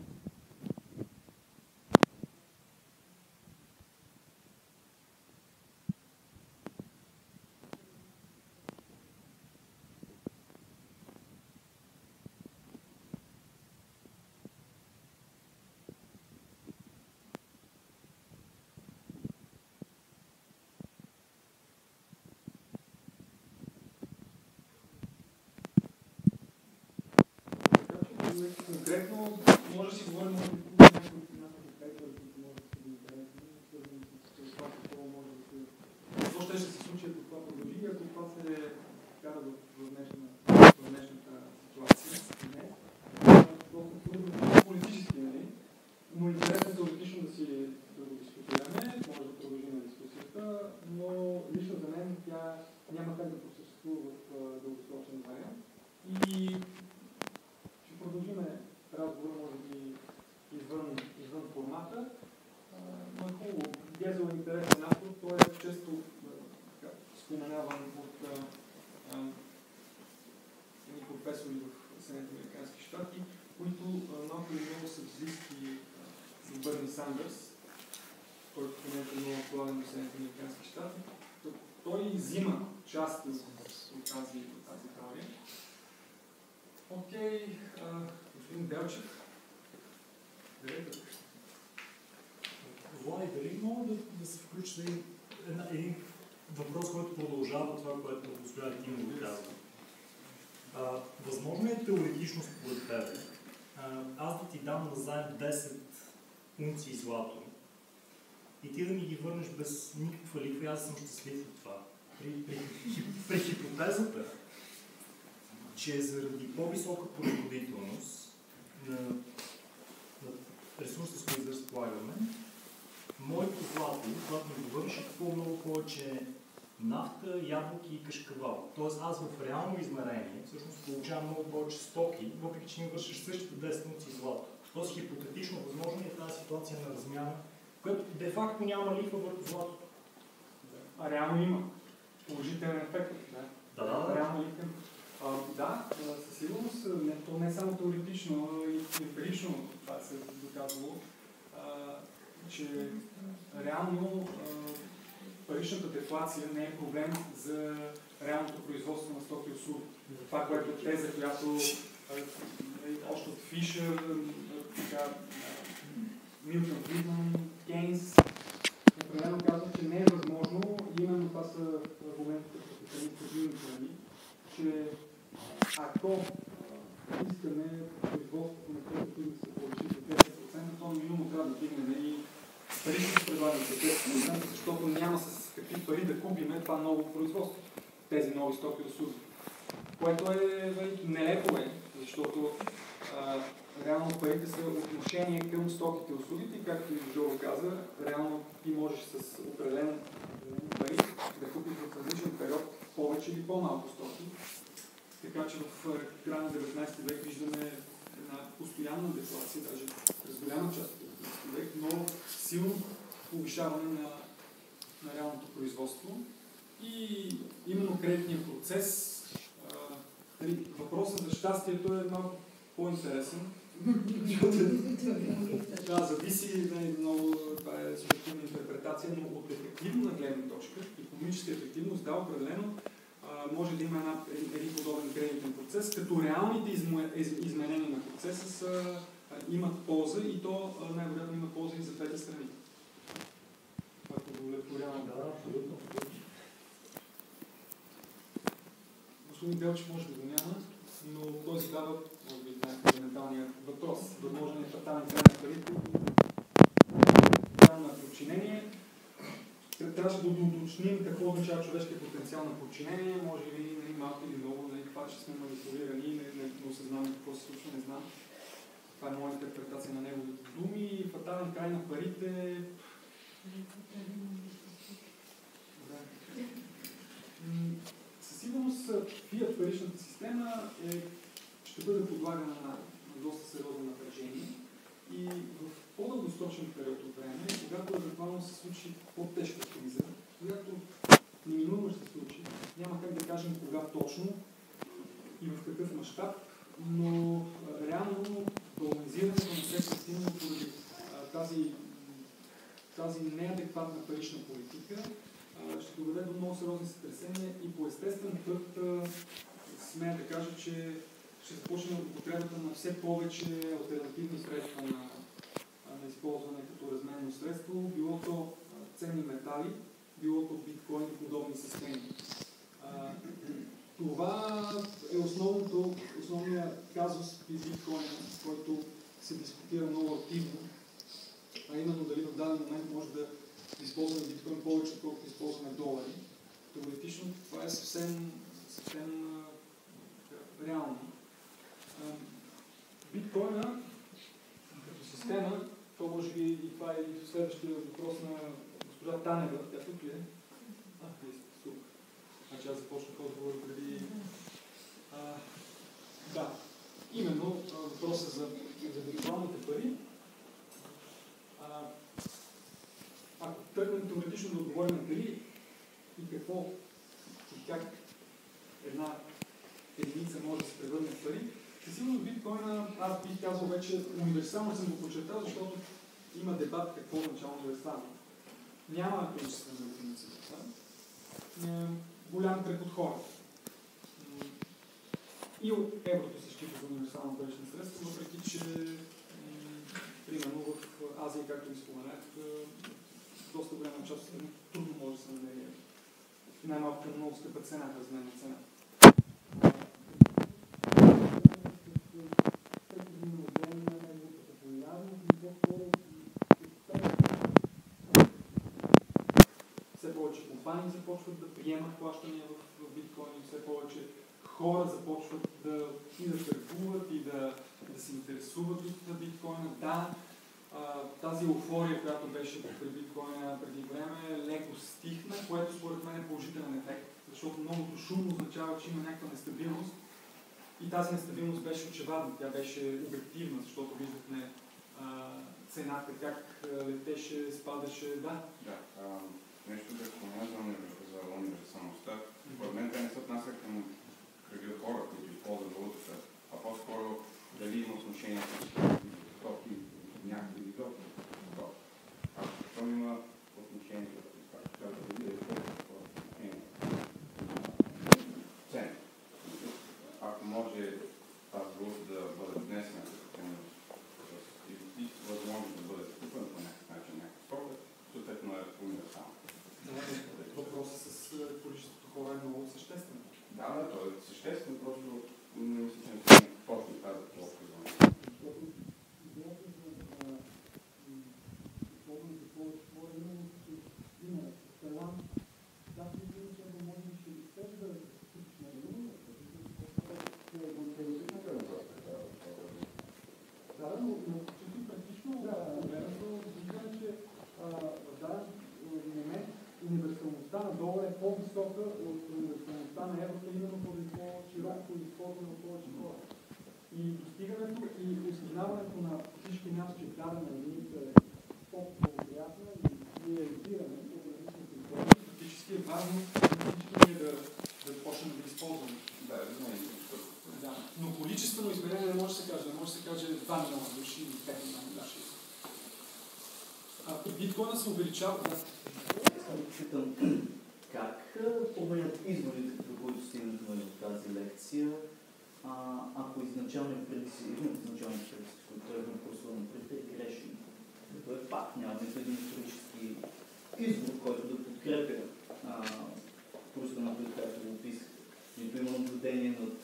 конкретно може да си говорим за някои от фактори, които може да се интересни, свързани с това какво може да се... Какво ще се случи, ако това продължи, ако това се кара в днешната ситуация. Просто политически, нали? Но интересно теоретично да го дискутираме, може да продължим на дискусията, но лично за мен тя няма как да просъществува в дългосрочен вариант. И продължиме разговора, може би, извън формата, но е хубаво. Гезел е интересен автор, той е често споменаван от едни професори в Съединените американски щати, които малко или много са близки до Бърни Сандърс, който в момента е много актуален в Съединените американски щати. Той взима част от тази теория. Окей, господин Белчев. Влади, дали мога да се включи един въпрос, който продължава това, което госпожа Тимова казва. Възможно е теоретично според тебе аз да ти дам назаем 10 унции злато и ти да ми ги върнеш без никаква лихва и аз съм щастлив от това. При хипотезата, че заради по-висока производителност на ресурса, с който разполагаме, моето злато, когато ми го върши, купува много повече нафта, ябълки и кашкавал. Тоест аз в реално измерение всъщност получавам много повече стоки, въпреки че ми вършиш същите 10 унции злато. Тоест хипотетично възможно е тази ситуация на размяна, която де-факто няма лихва върху златото. А реално има положителен ефект. Да. Реално лихва. Да, със сигурност, то не е само теоретично, но и емпирично това се е доказало, че реално паричната дефлация не е проблем за реалното производство на стоки и услуги. Това, което е теза, която още от Фишер, Милтън Фридман, Кейнс, определено казват, че не е възможно, и именно това са аргументите, че ако искаме производството на което да се повиши за 10%, то минимум трябва да дигне и пари ще се предлагат за 10%, защото няма с какви пари да купиме това ново производство, тези нови стоки и услуги. Което е нелепо, защото реално парите са отношение към стоките и услугите, както и Жоро каза, реално ти можеш с определени пари да купиш в различен период повече или по-малко стоки. Така че в края на 19 век виждаме една постоянна дефлация, даже през голяма част от 19 век, но силно повишаване на реалното производство. И именно кредитният процес, въпросът за щастието е малко по-интересен. Да, зависи много, това е субективна интерпретация, но от ефективна гледна точка, икономическа ефективност, да, определено може да има един подобен кредитен процес, като реалните изменения на процеса имат полза и то най-вероятно има полза и за двете страни. Ако удовлетворява. Да, абсолютно. Господин Делчев може да го няма, но той задава, може би, най-фундаменталния въпрос. Възможен е фатален край на парите. На подчинение. Трябваше да уточним какво означава човешкия потенциал на подчинение. Може би малко или много, това, че сме манипулирани, не осъзнаваме какво се случва, не знам. Това е моя интерпретация на неговите думи. Фатален край на парите. Със сигурност фиат паричната система ще бъде подлагана на доста сериозно напрежение и в по-дългосрочен период от време, когато евентуално се случи по-тежка криза, която неминуемо ще се случи, няма как да кажем кога точно и в какъв мащаб, но реално баланизирането на сектор стимул поради тази неадекватна парична политика ще доведе до много сериозни сътресения и по естествен път смея да кажа, че ще започне употребата на все повече алтернативни средства на използване като разменно средство, било то ценни метали, било то биткоин и подобни системи. Това е основният казус при биткоина, който се дискутира много активно, а именно дали в даден момент може да използваме биткоин повече, отколкото използваме долари. Теоретично това е съвсем реално. Биткоина като система, то може би и това е и следващия въпрос на госпожа Танева. Тя тук ли е? Вие сте тук. Значи аз започнах отговор преди... Да, именно въпроса за виртуалните пари. Ако тръгнем теоретично да отговорим дали и какво и как една единица може да се превърне в пари, със сигурност биткоина, аз бих казал вече универсално съм го подчертал, защото има дебат какво означава универсално. Няма количествена дефиниция. Голям кръг от хора. И от еврото се счита за универсално парично средство, въпреки че примерно в Азия, както ви споменах, доста голяма част от страни трудно може да се намери. Най-малко към много скъпа цена, разменна цена. Все повече компании започват да приемат плащания в биткоини, все повече хора започват да търгуват и да се интересуват от биткоина. Да, тази еуфория, която беше при биткоина преди време, леко стихна, което според мен е положителен ефект, защото многото шум означава, че има някаква нестабилност и тази нестабилност беше очевадна, тя беше обективна, защото виждахме цената как летеше, спадаше, да. Нещо да спомена за универсалността. Според мен те не се отнася към кръга хора, които използват валутата, а по-скоро дали има отношение с стоки някакви видове. Ако има отношение с цен. Ако може тази валута да бъде внесена и възможно да бъде купена по някакъв начин, някакъв стока, съответно е универсално. Въпросът с количеството хора е много съществен. Да, то е съществено, просто не мисля, че не точно тази толкова. Защото идеята за използването повече хора именно има талант, да, че може би ще изпееш да купиш на едно, да, но чисто практично, виждаме, че в даден момент универсалността на долара е по-висока от универсалността на еврото, именно поради по-широко използване от повече хора. И достигането и осъзнаването на всички нас, че дадена единица е по-благоприятна и реализиране от различните използвания, фактически е важно всички ние да почнем да използваме. Да, но количествено измерение не може да се каже. Не може да се каже 2 милиона души или 5 милиона души. Биткоина се увеличава. Искам да питам как променят изводите, до които стигнахме в тази лекция, ако изначалният принцип, един от изначалните принципи, които е гласуван преди, е грешен. Като е факт, няма нито един исторически извод, който да подкрепя курса на която го описах. Нито има наблюдение над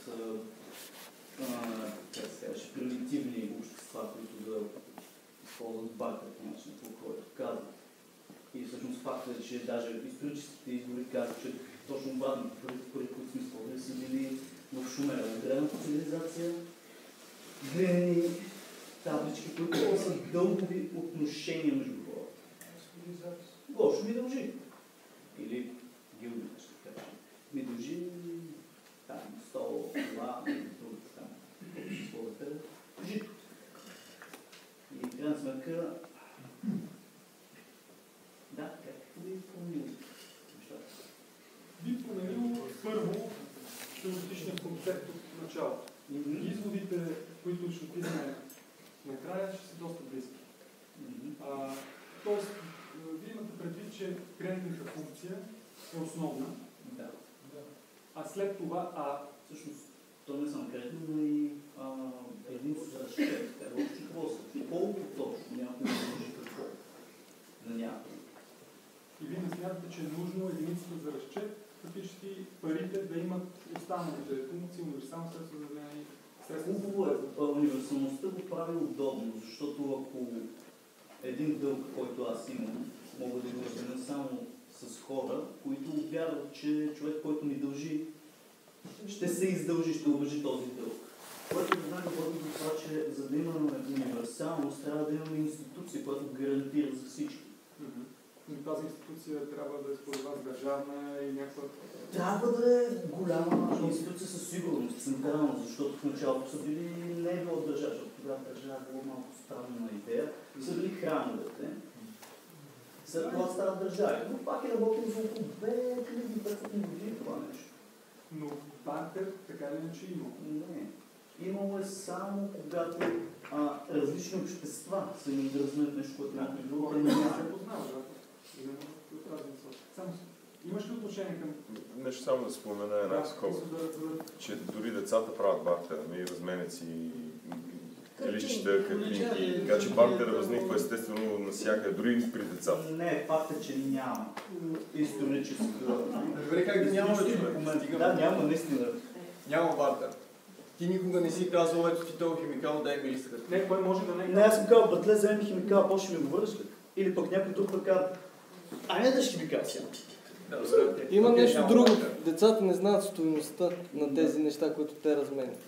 примитивни общества, които да използват бакър по начин, по който казват. И всъщност фактът е, че даже историческите избори казват, че точно обратното, поради които сме използвали, са били в Шумера, древната цивилизация, глинени таблички, които са дългови отношения между хората. Гошо ми дължи. Или Гилбич, ще кажа. Ми дължи там 100 кила, другата там, условията, жито. И в крайна сметка, да, как ви променил нещата? Би променил първо теоретичния концепт от началото. Изводите, които ще описаме накрая, ще са доста близки. Тоест, вие имате предвид, че кредитната функция е основна. Да. А след това, всъщност, то не само кредитно, но и един с разчет. Какво са? Колко точно някой да дължи какво? На някой. И вие не смятате, че е нужно единицата за разчет, фактически парите да имат останалите функции, универсално средство за размяна и средства. Хубаво е. Универсалността го прави удобно, защото ако един дълг, който аз имам, мога да го разменя само с хора, които вярват, че човек, който ми дължи, ще се издължи, ще уважи този дълг. Което веднага води до това, че за да имаме универсалност, трябва да имаме институция, която гарантира за всички. Но тази институция трябва да е според вас държавна и някаква... Трябва да е голяма институция със сигурност, централна, защото в началото са били не е било държава, защото тогава държава е било малко странна идея, са били храмовете. След това стават държави, но пак е работил за около 2500 години това нещо. Но бартер така ли иначе има? Не. Имало е само когато различни общества са имали да разменят нещо, което някой друго не няма. Имаш ли отношение към... Нещо само да спомена една скоба, че дори децата правят бартера, и разменеци, личета, картинки, така че бартера възниква естествено навсякъде, дори при децата. Не, факт е, че няма историческа... Добре, как да няма човек? Да, няма, наистина. Няма бартер. Ти никога не си казал, ето ти този химикал, дай ми листът. Не, кой може да не... Не, аз съм казал, братле, вземи ми химикал, после ще ми го връщат. Или пък някой друг пък казва, не да химикал сега. Има нещо друго. Децата не знаят стойността на тези неща, които те разменят.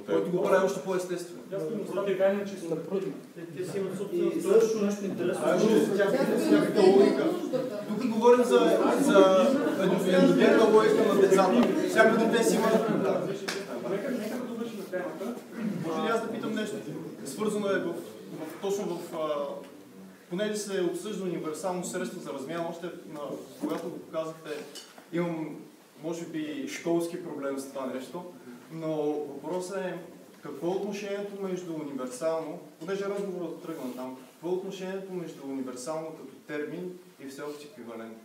Който го прави още по-естествено. И следващото нещо интересно. Тук говорим за едновременна логика на децата. Всяко дете си има... Нека да довършим темата. Може ли аз да питам нещо? Свързано е точно в... Понеже се обсъжда универсално средство за размяна, още когато го показахте, имам, може би, школски проблем с това нещо, но въпросът е какво е отношението между универсално, понеже разговорът тръгна там, какво е отношението между универсално като термин и всеобщ еквивалент?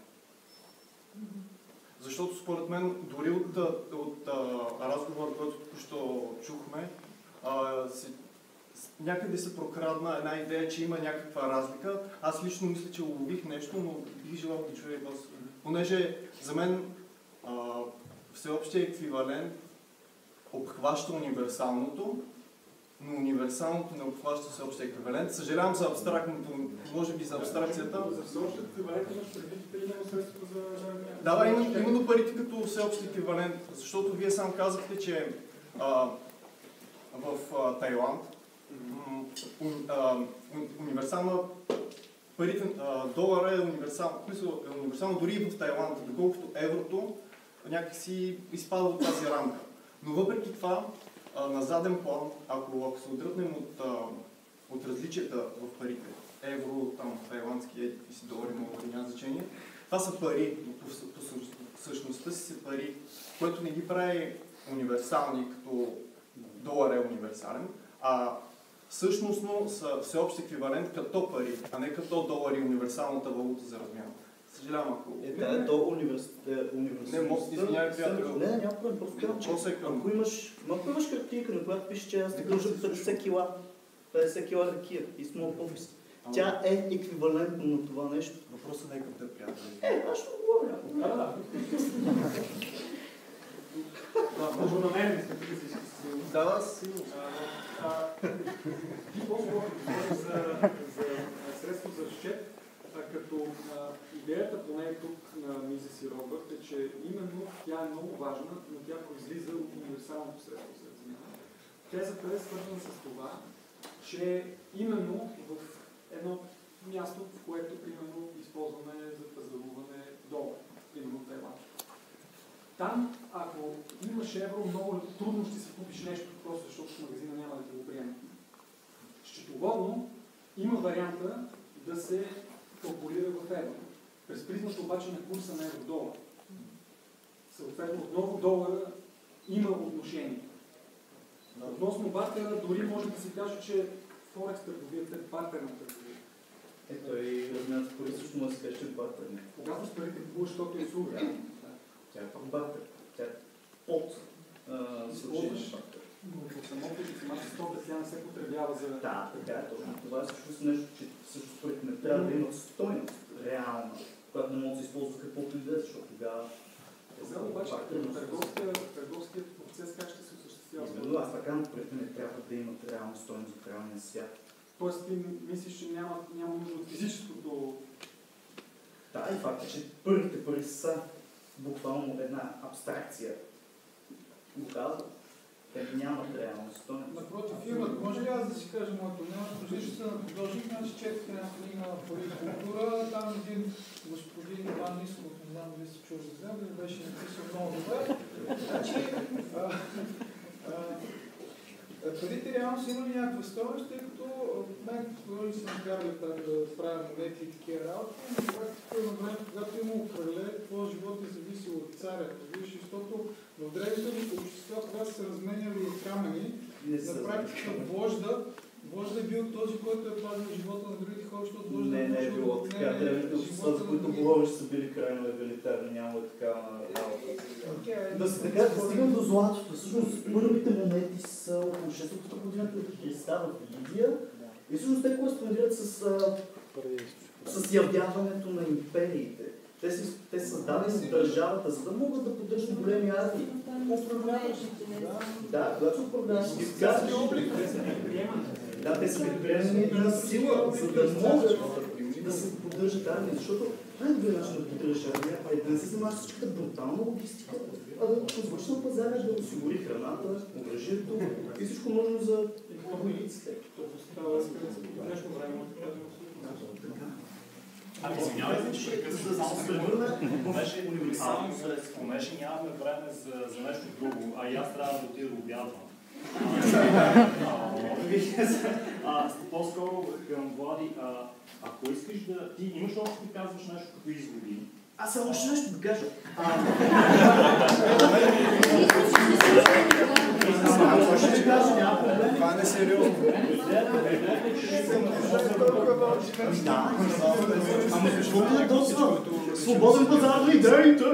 Защото според мен, дори от разговора, който току-що чухме, някъде се прокрадна една идея, че има някаква разлика. Аз лично мисля, че улових нещо, но бих желал да чуя и вас. Понеже за мен всеобщия еквивалент обхваща универсалното, но универсалното не обхваща всеобщия еквивалент. Съжалявам за абстрактното, може би за абстракцията. За всеобщия еквивалент имаш предвид или няма средство за... Да, именно парите като всеобщ еквивалент, защото вие сам казахте, че в Тайланд универсална парите, долара е универсално дори и в Тайланд, доколкото еврото някакси изпада от тази рамка. Но въпреки това, на заден план, ако се отдръпнем от различията в парите, евро, там, тайландски, какви си долари, няма значение, това са пари, по същността си са пари, което не ги прави универсални, като долар е универсален, а същностно са всеобщ еквивалент като пари, а не като долар и универсалната валута за размяна. Съжалявам, ако... Да, то университет. Извинявай, приятел. Не, няма проблем, просто казвам, ако имаш хартийка, на която пише, че аз те дължа 50 кила ракия и с моят подпис. Тя е еквивалентна на това нещо. Въпросът не е към теб, приятел. Аз ще говоря. Може на мен да сте всички. Да, сигурно. Ти по-скоро за средство за разчет, като идеята поне тук на Мизес и Робърт е, че именно тя е много важна, но тя произлиза от универсалното средство за размяна. Тезата е свързана с това, че именно в едно място, в което, примерно, използваме за пазаруване долар, примерно Тайланд. Там, ако имаш евро, много трудно ще си купиш нещо, просто защото в магазина няма да ти го приеме. Счетоводно има варианта да се калкулира в евро. През призмата обаче на курса на евро-долар. Съответно, отново долара има отношение. Относно бартера, дори може да се каже, че Форекс търговията е бартерна търговия. Ето и размяната с пари също може да се каже, че е бартерна. Когато с парите купуваш, защото е услуга. Тя е пак бартер. Тя е под съобщение бартер. Но по самата стока тя не се потребява за... Да, така е точно. Това е всъщност нещо, че също парите не трябва да имат стойност реална, която не може да се използва каквото и да е, защото тогава... Сега обаче търговският процес как ще се осъществява? Именно аз така, но парите не трябва да имат реална стойност в реалния свят. Тоест ти мислиш, че няма нужда от физическото... Да, и факт е, че първите пари са буквално една абстракция. Го казвам. Те нямат реална стойност. Напротив, може ли аз да си кажа моето мнение? Позицията на художник, значи четох една книга Пари и култура, там един господин Иван Нисков, не знам дали се чува за земля, беше написал много добре. Значи, парите реално са имали някаква стойност, тъй като мен художници са накарали да правя монети и такива работи, но практика на време, когато имало крале, твоя живот е зависел от царя, защото в древните общества, когато са разменяли камъни, на практика вожда е бил този, който е пазил живота на другите хора, защото вожда не е било така. Древните общества, за които говориш, са били крайно егалитарни, няма такава работа. Да се така, да стигнем до златото. Всъщност, първите монети са около 600 година, които Христа в Лидия. И всъщност те кореспондират с явяването на империите. Те създадени с държавата, за да могат да поддържат големи армии. Да, когато са управляващи. Да, те са предприемани на сила, за да могат да се поддържат армии. Защото най-добрият начин да поддържаш армия е да не се занимаваш всичката брутална логистика, а да позволиш на пазара да осигури храната, оръжието и всичко нужно за войниците. Извинявайте, че понеже нямаме време за нещо друго, а и аз трябва да отида да обядвам. По-скоро към Влади, ако искаш да... Ти имаш още да казваш нещо като изводи? Аз съм още нещо да кажа. Това не е сериозно. Ама защо не доста? Свободен пазар на идеите!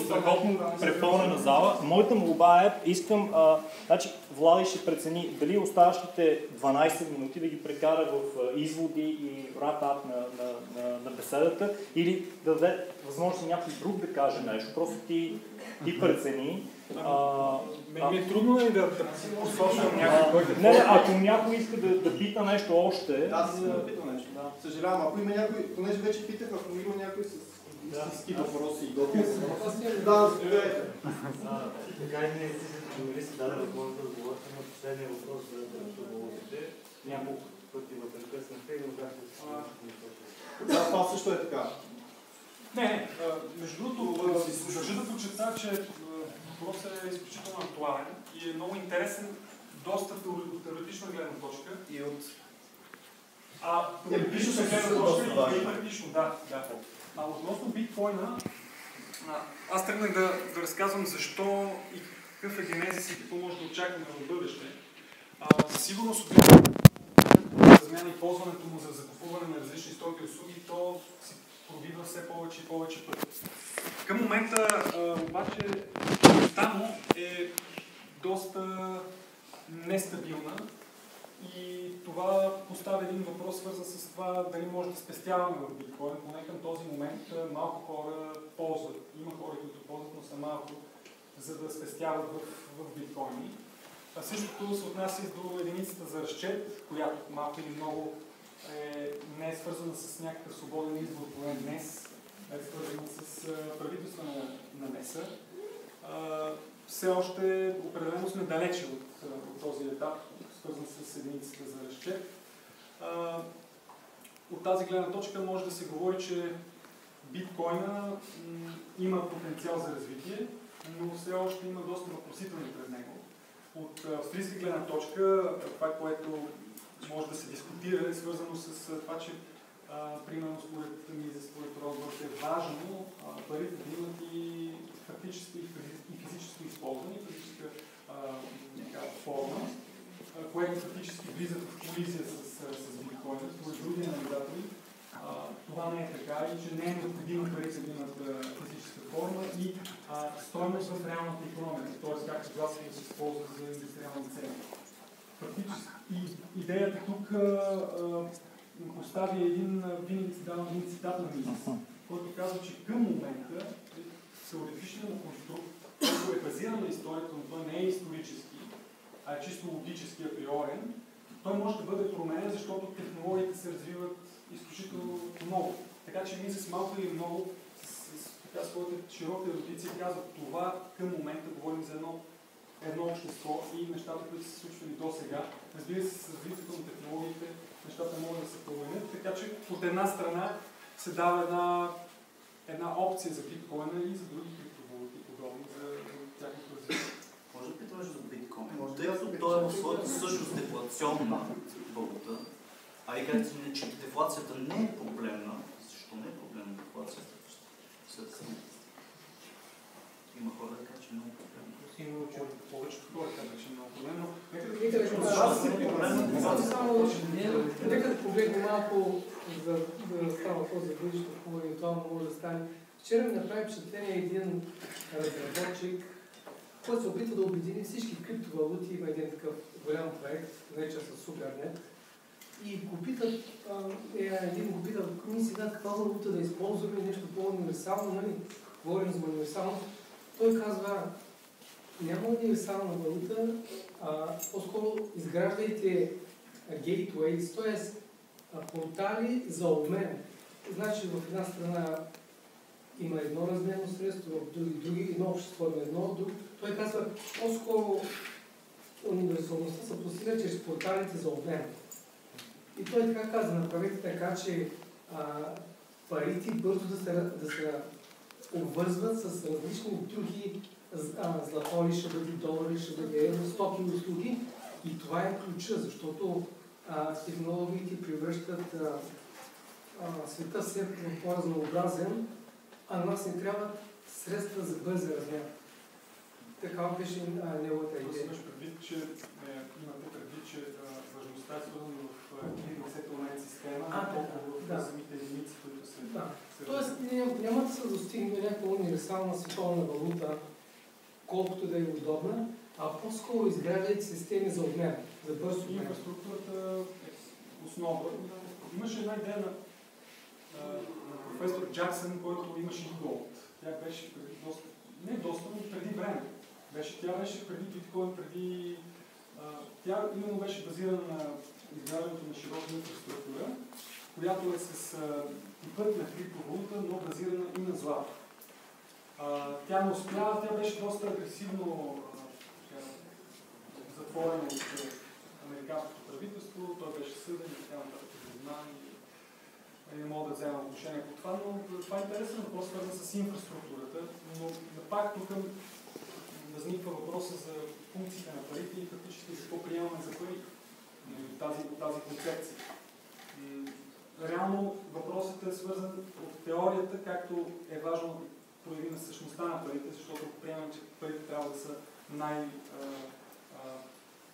Страхотно препълнена зала. Моята молба е, искам, значи Влади ще прецени дали оставащите 12 минути да ги прекара в изводи и wrap-up на беседата или да даде възможност някой друг да каже нещо. Просто ти прецени. Ми е трудно да посочвам някой, който... Не, ако някой иска да пита нещо още... Аз искам да питам нещо, да. Съжалявам, ако има някой, понеже вече питах, ако има някой с истински въпроси и готови въпроси, да, заповядайте. Така и не дори се даде възможност да отговорите на последния въпрос за криптовалутите. Няколко пъти го прекъснаха и обрахте се. Да, това също е така. Не, между другото, държа да подчертая, че въпросът е изключително актуален и е много интересен, доста от теоретична гледна точка. И от Лично се гледа и практично, да. Относно биткоина, аз тръгнах да разказвам защо и какъв е генезис и какво може да очакваме в бъдеще. Със сигурност от размяна и ползването му за закупуване на различни стоки и услуги, то си пробива все повече и повече пъти. Към момента обаче там е доста нестабилна и това поставя един въпрос, свързан с това дали може да спестяваме в биткоин. Поне към този момент малко хора ползват. Има хора, които ползват, но са малко, за да спестяват в биткоини. А същото се отнася и до единицата за разчет, която малко или много не е свързана с някакъв свободен избор, поне днес, е свързана с правителствена намеса. Все още определено сме далече от този етап, свързан с единицата за разчет. От тази гледна точка може да се говори, че биткоина има потенциал за развитие, но все още има доста въпросителни пред него. От австрийска гледна точка, това, което може да се дискутира, е свързано с това, че примерно според Росбърг е важно парите да имат и фактическо и физическо използване, физическа форма, което фактически влиза в колизия с биткоина. Според други анализатори това не е така и че не е необходимо парите да имат физическа форма и стойност в реалната икономика, т.е. как гласът да се използва за индустриални цели. Фактически идеята тук постави винаги си давам един цитат на Мисис, който казва, че към момента теоретичният конструкт, който е базиран на историята, но той не е исторически, а е чисто логически априорен, той може да бъде променен, защото технологиите се развиват изключително много. Така че ние с малко или много, с своята широка ерудиция казват това към момента, говорим за едно общество и нещата, които са се случвали до сега. Разбира се, с развитието на технологиите нещата могат да се променят, така че от една страна се дава една опция за биткоина и за други криптовалути, подобни за тяхното развитие. Може да питаме за биткоин, тъй като той е в своята същност дефлационна валута, а и казвате, че дефлацията не е проблемна. Защо не е проблемна дефлацията? Има хора да кажат, че не е проблемна. Има повечето хора казват, че е много проблемно. Нека да погледнем малко, за да става този бъдещето, хубаво евентуално може да стане. Вчера ми направи впечатление един разработчик, който се опитва да обедини всички криптовалути. Има един такъв голям проект, наречен с Супернет. И го питат, един го пита, ми сега каква валута да използваме, нещо по-универсално, нали? Говорим за универсално. Той казва, няма универсална валута, по-скоро изграждайте gateways, т.е. портали за обмен. Значи в една страна има едно размерно средство, в други, едно общество има едно, друго. Той казва, по-скоро универсалността се постига чрез порталите за обмен. И той така каза, направете така, че парите бързо да се обвързват с различни други златоли, ще бъде долари, ще бъде евро, стоки и услуги. И това е ключа, защото технологиите превръщат света все по-разнообразен, а на нас не трябва средства за бърза размер. Такава беше неговата идея. Имаш предвид, че важността е свързана в инсетълна система, толкова в самите единици, които се... Тоест няма да се достигне някаква универсална световна валута, колкото да е удобна, а по-скоро изграждат системи за обмен, за бързо обмен. Инфраструктурата е основа. Имаше една идея на професор Джаксън, който имаше и Gold. Тя беше преди време. Тя беше преди биткоин, тя именно беше базирана на изграждането на широка инфраструктура, която е с типът на криптовалута, но базирана и на злато. Тя не успява, тя беше доста агресивно затворена от американското правителство, той беше съден и така нататък и не мога да взема отношение по това, но това е интересен въпрос, свързан с инфраструктурата, но пак тук възниква въпроса за функциите на парите и фактически какво приемаме за пари от тази концепция. Реално въпросът е свързан от теорията, както е важно да проявим същността на парите, защото приемам, че парите трябва да са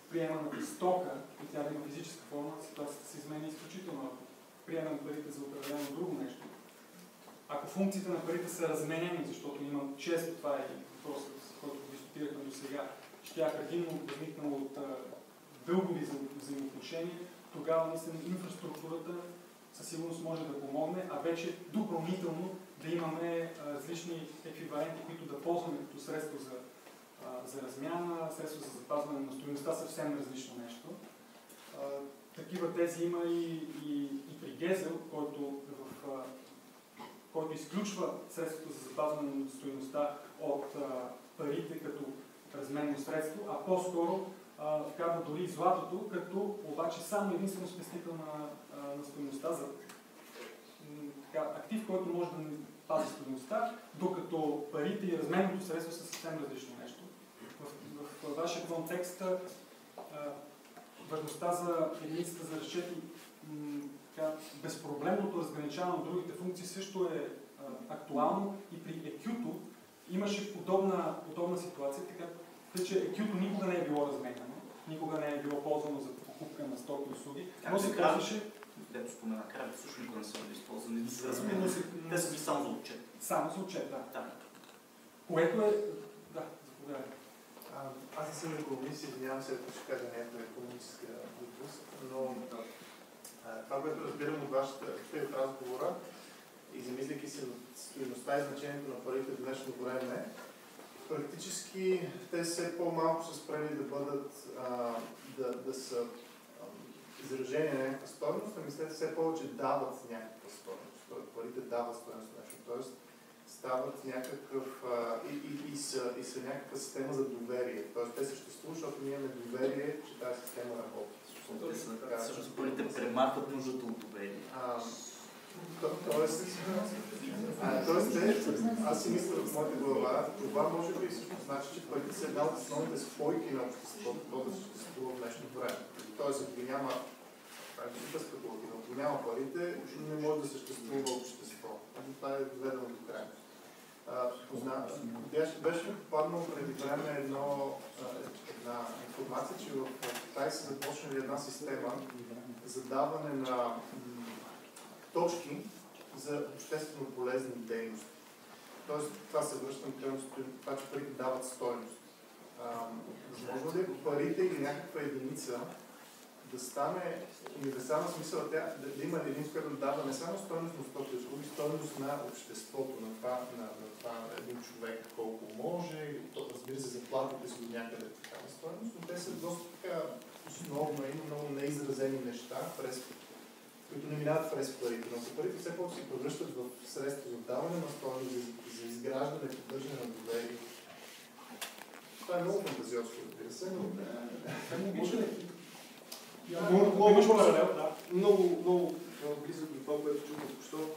приеманата стока и тя да има физическа форма, ситуацията се изменя изключително. Ако приемем парите за определено друго нещо, ако функциите на парите са разменени, защото има често, това е въпросът, който дискутирахме до сега, че тя е предимно възникнала от дългови взаимоотношения, тогава наистина инфраструктурата със сигурност може да помогне, а вече допълнително да имаме различни еквиваленти, които да ползваме като средство за размяна, средство за запазване на стойността, съвсем различно нещо. Такива тези има и при Гезел, който изключва средството за запазване на стойността от парите като разменно средство, а по-скоро вкарва дори златото, като обаче само единствено спестител на стойността за актив, който може да ни пази стойността, докато парите и разменното средство са съвсем различно нещо. В вашия контекст важността за единицата за разчети, безпроблемното разграничаване на другите функции също е актуално и при EQ-то имаше подобна ситуация, така че EQ-то никога не е било разменяно, никога не е било ползвано за покупка на стоки и услуги, но се казваше... Дето спомена, крабите също никога не са били използвани за разменяне. Те са били само за отчет. Само за отчет, да. Което е... Да, заповядайте. Аз не съм економист, извинявам се, ако ще кажа някаква економическа глупост, но това, което разбирам от вашата разговора и замисляйки се над стойността и значението на парите в днешно време, практически те все по-малко са спрели да бъдат, да са изражение на някаква стойност, а мислете все повече дават някаква стойност. Парите дават стойност нещо. Тоест стават някакъв и са някаква система за доверие. Тоест те съществуват, защото ние имаме доверие, че тази система работи. Всъщност парите премахват нуждата от доверие. Тоест, аз си мисля в моята глава, това може би значи, че парите са една от основните спойки на обществото, то да съществува в днешно време. Тоест, ако няма ако няма парите, не може да съществува общество. Това е доведено до края. Беше попаднало преди време една информация, че в Китай са започнали една система за даване на точки за обществено полезни дейности. Тоест, това се връщам към това, че парите дават стойност. Възможно ли е парите или някаква единица да стане универсална смисъл, да има единица, която дава не само стойност на стоки, а стойност на обществото, на това един човек колко може, разбира се, заплатите са до някъде такава стойност, но те са доста така основна и много неизразени неща, които не минават през парите, но парите все повече се превръщат в средство за даване на стойност, за изграждане и поддържане на доверие. Това е много фантазиозно, разбира се, но много близък до това, което чух току-що.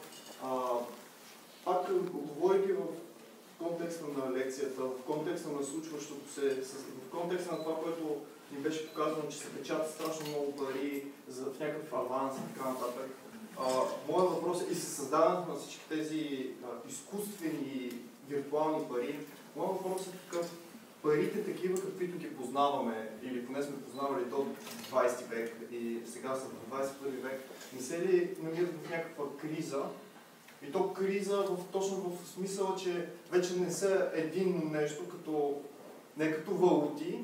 Пак говорейки в контекста на лекцията, в контекста на случващото се, в контекста на това, което ни беше показано, че се печатат страшно много пари в някакъв аванс и така нататък. Моят въпрос е и се създаването на всички тези изкуствени и виртуални пари. Моят въпрос е такъв. Парите такива, каквито ги познаваме, или поне сме познавали до 20 век и сега са в 21 век, не се ли намират в някаква криза? И то криза точно в смисъла, че вече не са единно нещо, не като валути,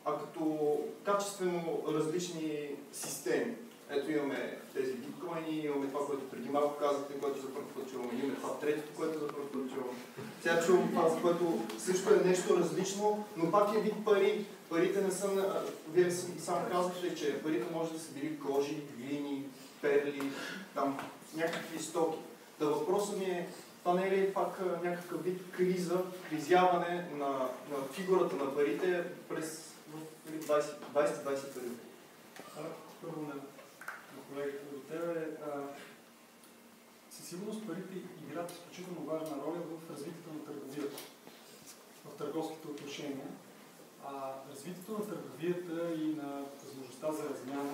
а като качествено различни системи. Ето имаме тези биткоини, имаме това, което преди малко казахте, което за първ път чуваме, имаме това третото, което за първ път чуваме. Сега чувам това, което също е нещо различно, но пак е вид пари. Парите не са, вие сам казахте, че парите може да са били кожи, глини, перли, там някакви стоки. Да въпросът ми е, това не е ли пак някакъв вид криза, кризяване на фигурата на парите през 20-21 век? Първо на колегите до тебе, със сигурност парите играят изключително важна роля в развитието на търговията, в търговските отношения. Развитието на търговията и на възможността за размяна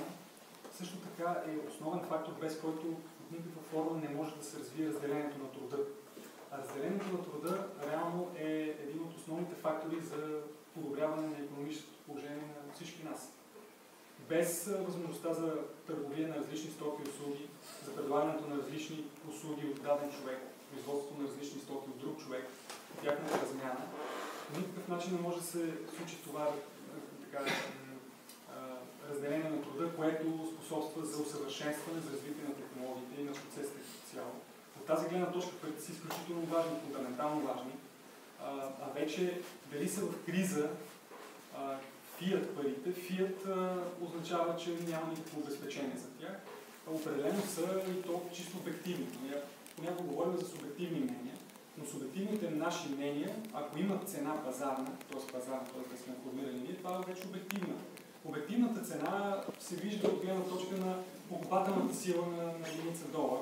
също така е основен фактор, без който в никаква форма не може да се развие разделението на труда. А разделението на труда реално е един от основните фактори за подобряване на икономическото положение на всички нас. Без възможността за търговия на различни стоки и услуги, за предлагането на различни услуги от даден човек, производството на различни стоки от друг човек, тяхната размяна, по никакъв начин не може да се случи това разделение на труда, което способства за усъвършенстване, за развитие на технологиите и на процесите като цяло. От тази гледна точка парите са изключително важни, фундаментално важни, а вече дали са в криза, фиат парите, фиат означава, че няма никакво обезпечение за тях. Определено са и то чисто обективни. Понякога говорим за субективни мнения, но субективните наши мнения, ако имат цена пазарна, т.е. да сме формирали ние, това е вече обективна. Обективната цена се вижда от гледна точка на покупателната сила на единица долар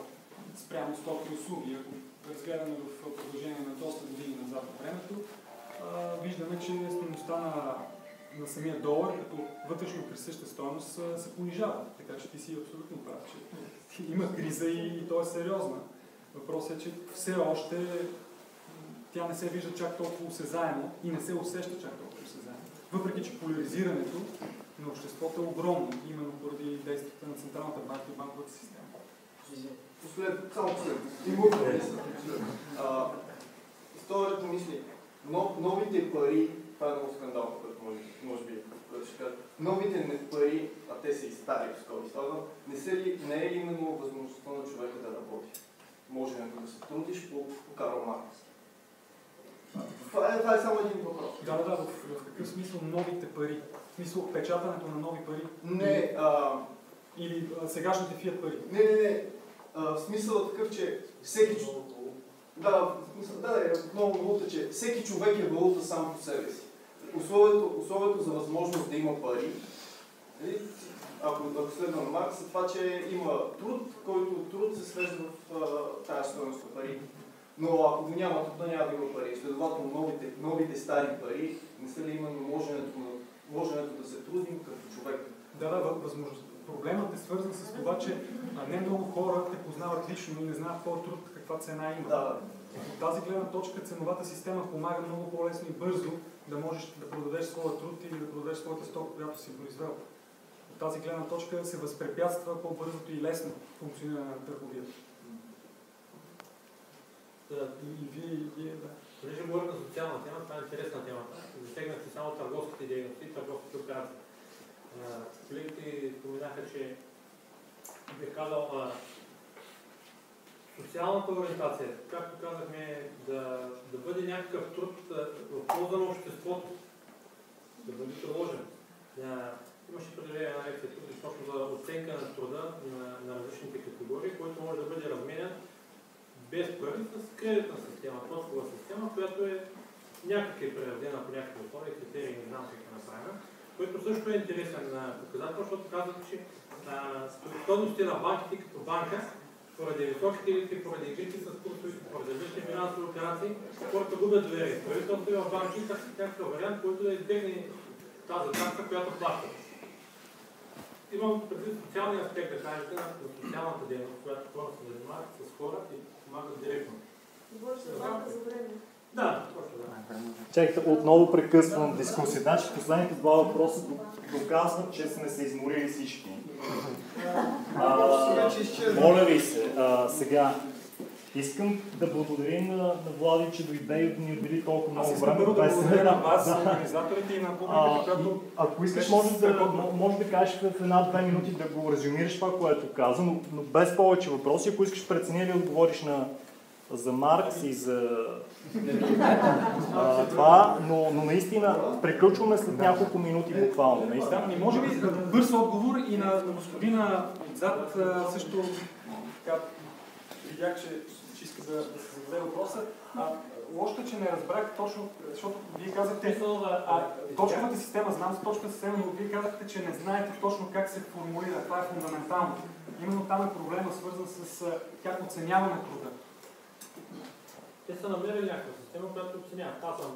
спрямо стоки и услуги. Ако разгледаме в продължение на доста години назад по времето, виждаме, че стойността на самия долар, като вътрешно присъща стойност, се понижава. Така че ти си абсолютно прав, че има криза и то е сериозна. Въпросът е, че все още тя не се вижда чак толкова осезаемо и не се усеща чак толкова осезаемо. Въпреки че поляризирането на обществото е огромно, именно поради действията на Централната банка и банковата система. Само историята мисли, новите пари, това е много скандално, което може би ще кажа, новите пари, а те са и стари, не е ли именно възможността на човека да работи? Може да се трудиш по Карл Маркс. Това е само един въпрос. Да, в какъв смисъл новите пари? В смисъл печатането на нови пари? Не, или сегашните фиат пари? Не. В смисъл е такъв, че всеки човек... много валута, че всеки човек е валута сам по себе си. Условието за възможност да има пари, ако следвам Маркс, е това, че има труд, който труд се свежда в тази стойност на пари. Но ако го няма, тогава няма да има пари. Следователно, новите стари пари не са ли именно моженето да се трудим като човек? Възможност. Проблемът е свързан с това, че не много хора те познават лично и не знаят твой труд каква цена има. От тази гледна точка ценовата система помага много по-лесно и бързо да можеш да продадеш своя труд или да продадеш своята стока, която си произвел. От тази гледна точка се възпрепятства по-бързото и лесно функциониране на търговията. Понеже говорим за социална тема, това е интересна темата. Засегнахте само търговските дейности и търговските операции. Колегите споменаха, че бих казал социалната ориентация, както казахме, да бъде някакъв труд в полза на обществото, да бъде приложен. Имаше предвидение на лекция тук точно за оценка на труда на различните категории, който може да бъде разменен без пари с кредитна система, точкова система, която е някак е преразделена по някакви условия, критерии, не знам как е направена, което също е интересен показател, защото казват, че стойностите на банките като банка, поради високите лихви, поради игрите с курсовете, поради различни финансови операции, хората губят доверие. Правителството в банки търси някакъв вариант, който да избегне тази такса, която плащат. Имам предвид социалния аспект, да кажете, на социалната дейност, която хората се занимават с хора и помагат директно. Говориш за банка за време. Да, точно да. Чакайте, отново прекъсвам дискусията. Значи последните два въпроса доказват, че сме се изморили всички. Моля ви се, сега искам да благодарим на Влади, че дойде и да ни отдели толкова много време. Аз искам да благодаря на вас, на организаторите и на публиката, която... Ако искаш, може да кажеш в една-две минути да го резюмираш това, което каза, но без повече въпроси. Ако искаш прецени ли отговориш за Маркс и за това, но наистина приключваме след няколко минути буквално. Наистина. Може би бърз отговор и на господина отзад също видях, че иска да се зададе въпроса. Лошото, че не разбрах точно, защото вие казахте точковата система, знам за точковата система, но вие казахте, че не знаете точно как се формулира. Това е фундаментално. Именно там е проблема, свързан с как оценяваме труда. Те са намерили някаква система, която оценяват. Аз съм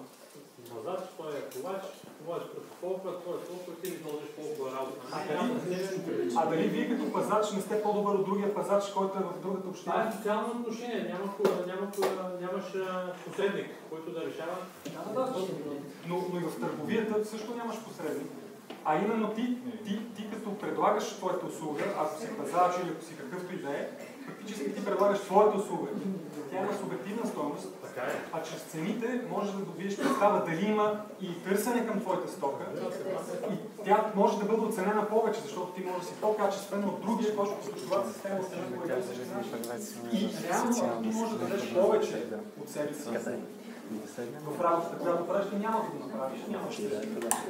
Мазач, той е ковач, той е протоколка, той е толкова, ти ми дължиш колко работа. А дали вие като пазач не сте по-добър от другия пазач, който е в другата община? Това е социално отношение, нямаш посредник, който да решава. Но и в търговията също нямаш посредник. А именно ти като предлагаш твоята услуга, ако си пазач или ако си какъвто и да е, фактически ти предлагаш твоята услуга. Тя има субективна стойност, а чрез цените можеш да добиеш представа дали има и търсене към твоята стока. И тя може да бъде оценена повече, защото ти можеш да си по-качествен от другия, който с това система и реално ти можеш да дадеш повече от себе си. В работата, която правиш, ти няма да го направиш.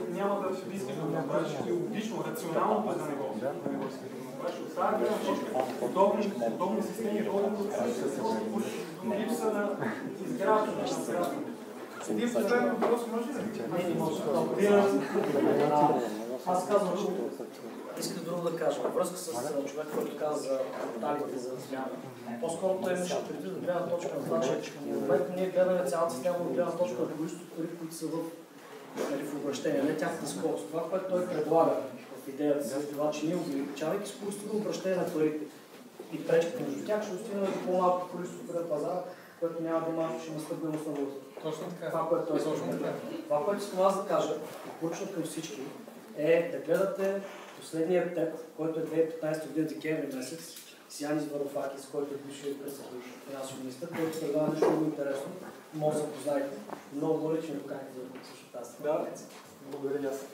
Няма да искаш да го направиш логично, рационално, да не го направиш. От тази гледна точка, подобни системи водят до липса на изграждане. Един последен въпрос може ли? Не може. Аз казвам, че исках друго да кажа. Във връзка с човек, който каза за порталите за смяна. По-скоро той имаше предвид от гледна точка на това, че в момента ние гледаме цялата система от гледна точка на количеството пари, които са в обращение, не тяхната скорост. Това, което той предлага в идеята си, това, че ние увеличавайки скоростта на обращение на парите и пречките между тях, ще достигнем до по-малко количество пари на пазара, което няма да има нестабилност на валутата. Точно така. Това, което той това, което искам аз да кажа, поръчвам към всички, е да гледате последния тет, който е 2015 година, декември месец, с Янис Варофакис, който е бившият финансов министър, който предлага нещо много интересно. Може да се познаете. Много моля, че ми поканите да също тази. Да, благодаря аз.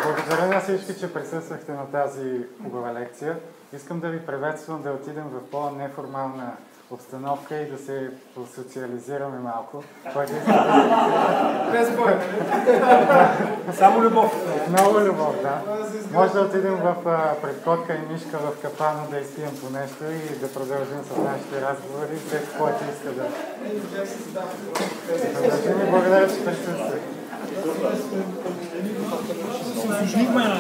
Благодаря на всички, че присъствахте на тази хубава лекция. Искам да ви приветствам да отидем в по-неформална обстановка и да се социализираме малко. Без бой, само любов. Много любов, да. Може да отидем в предкотка и мишка в капана да изпием по нещо и да продължим с нашите разговори. Всеки, който иска да... Благодаря, че присъствах. Служихме на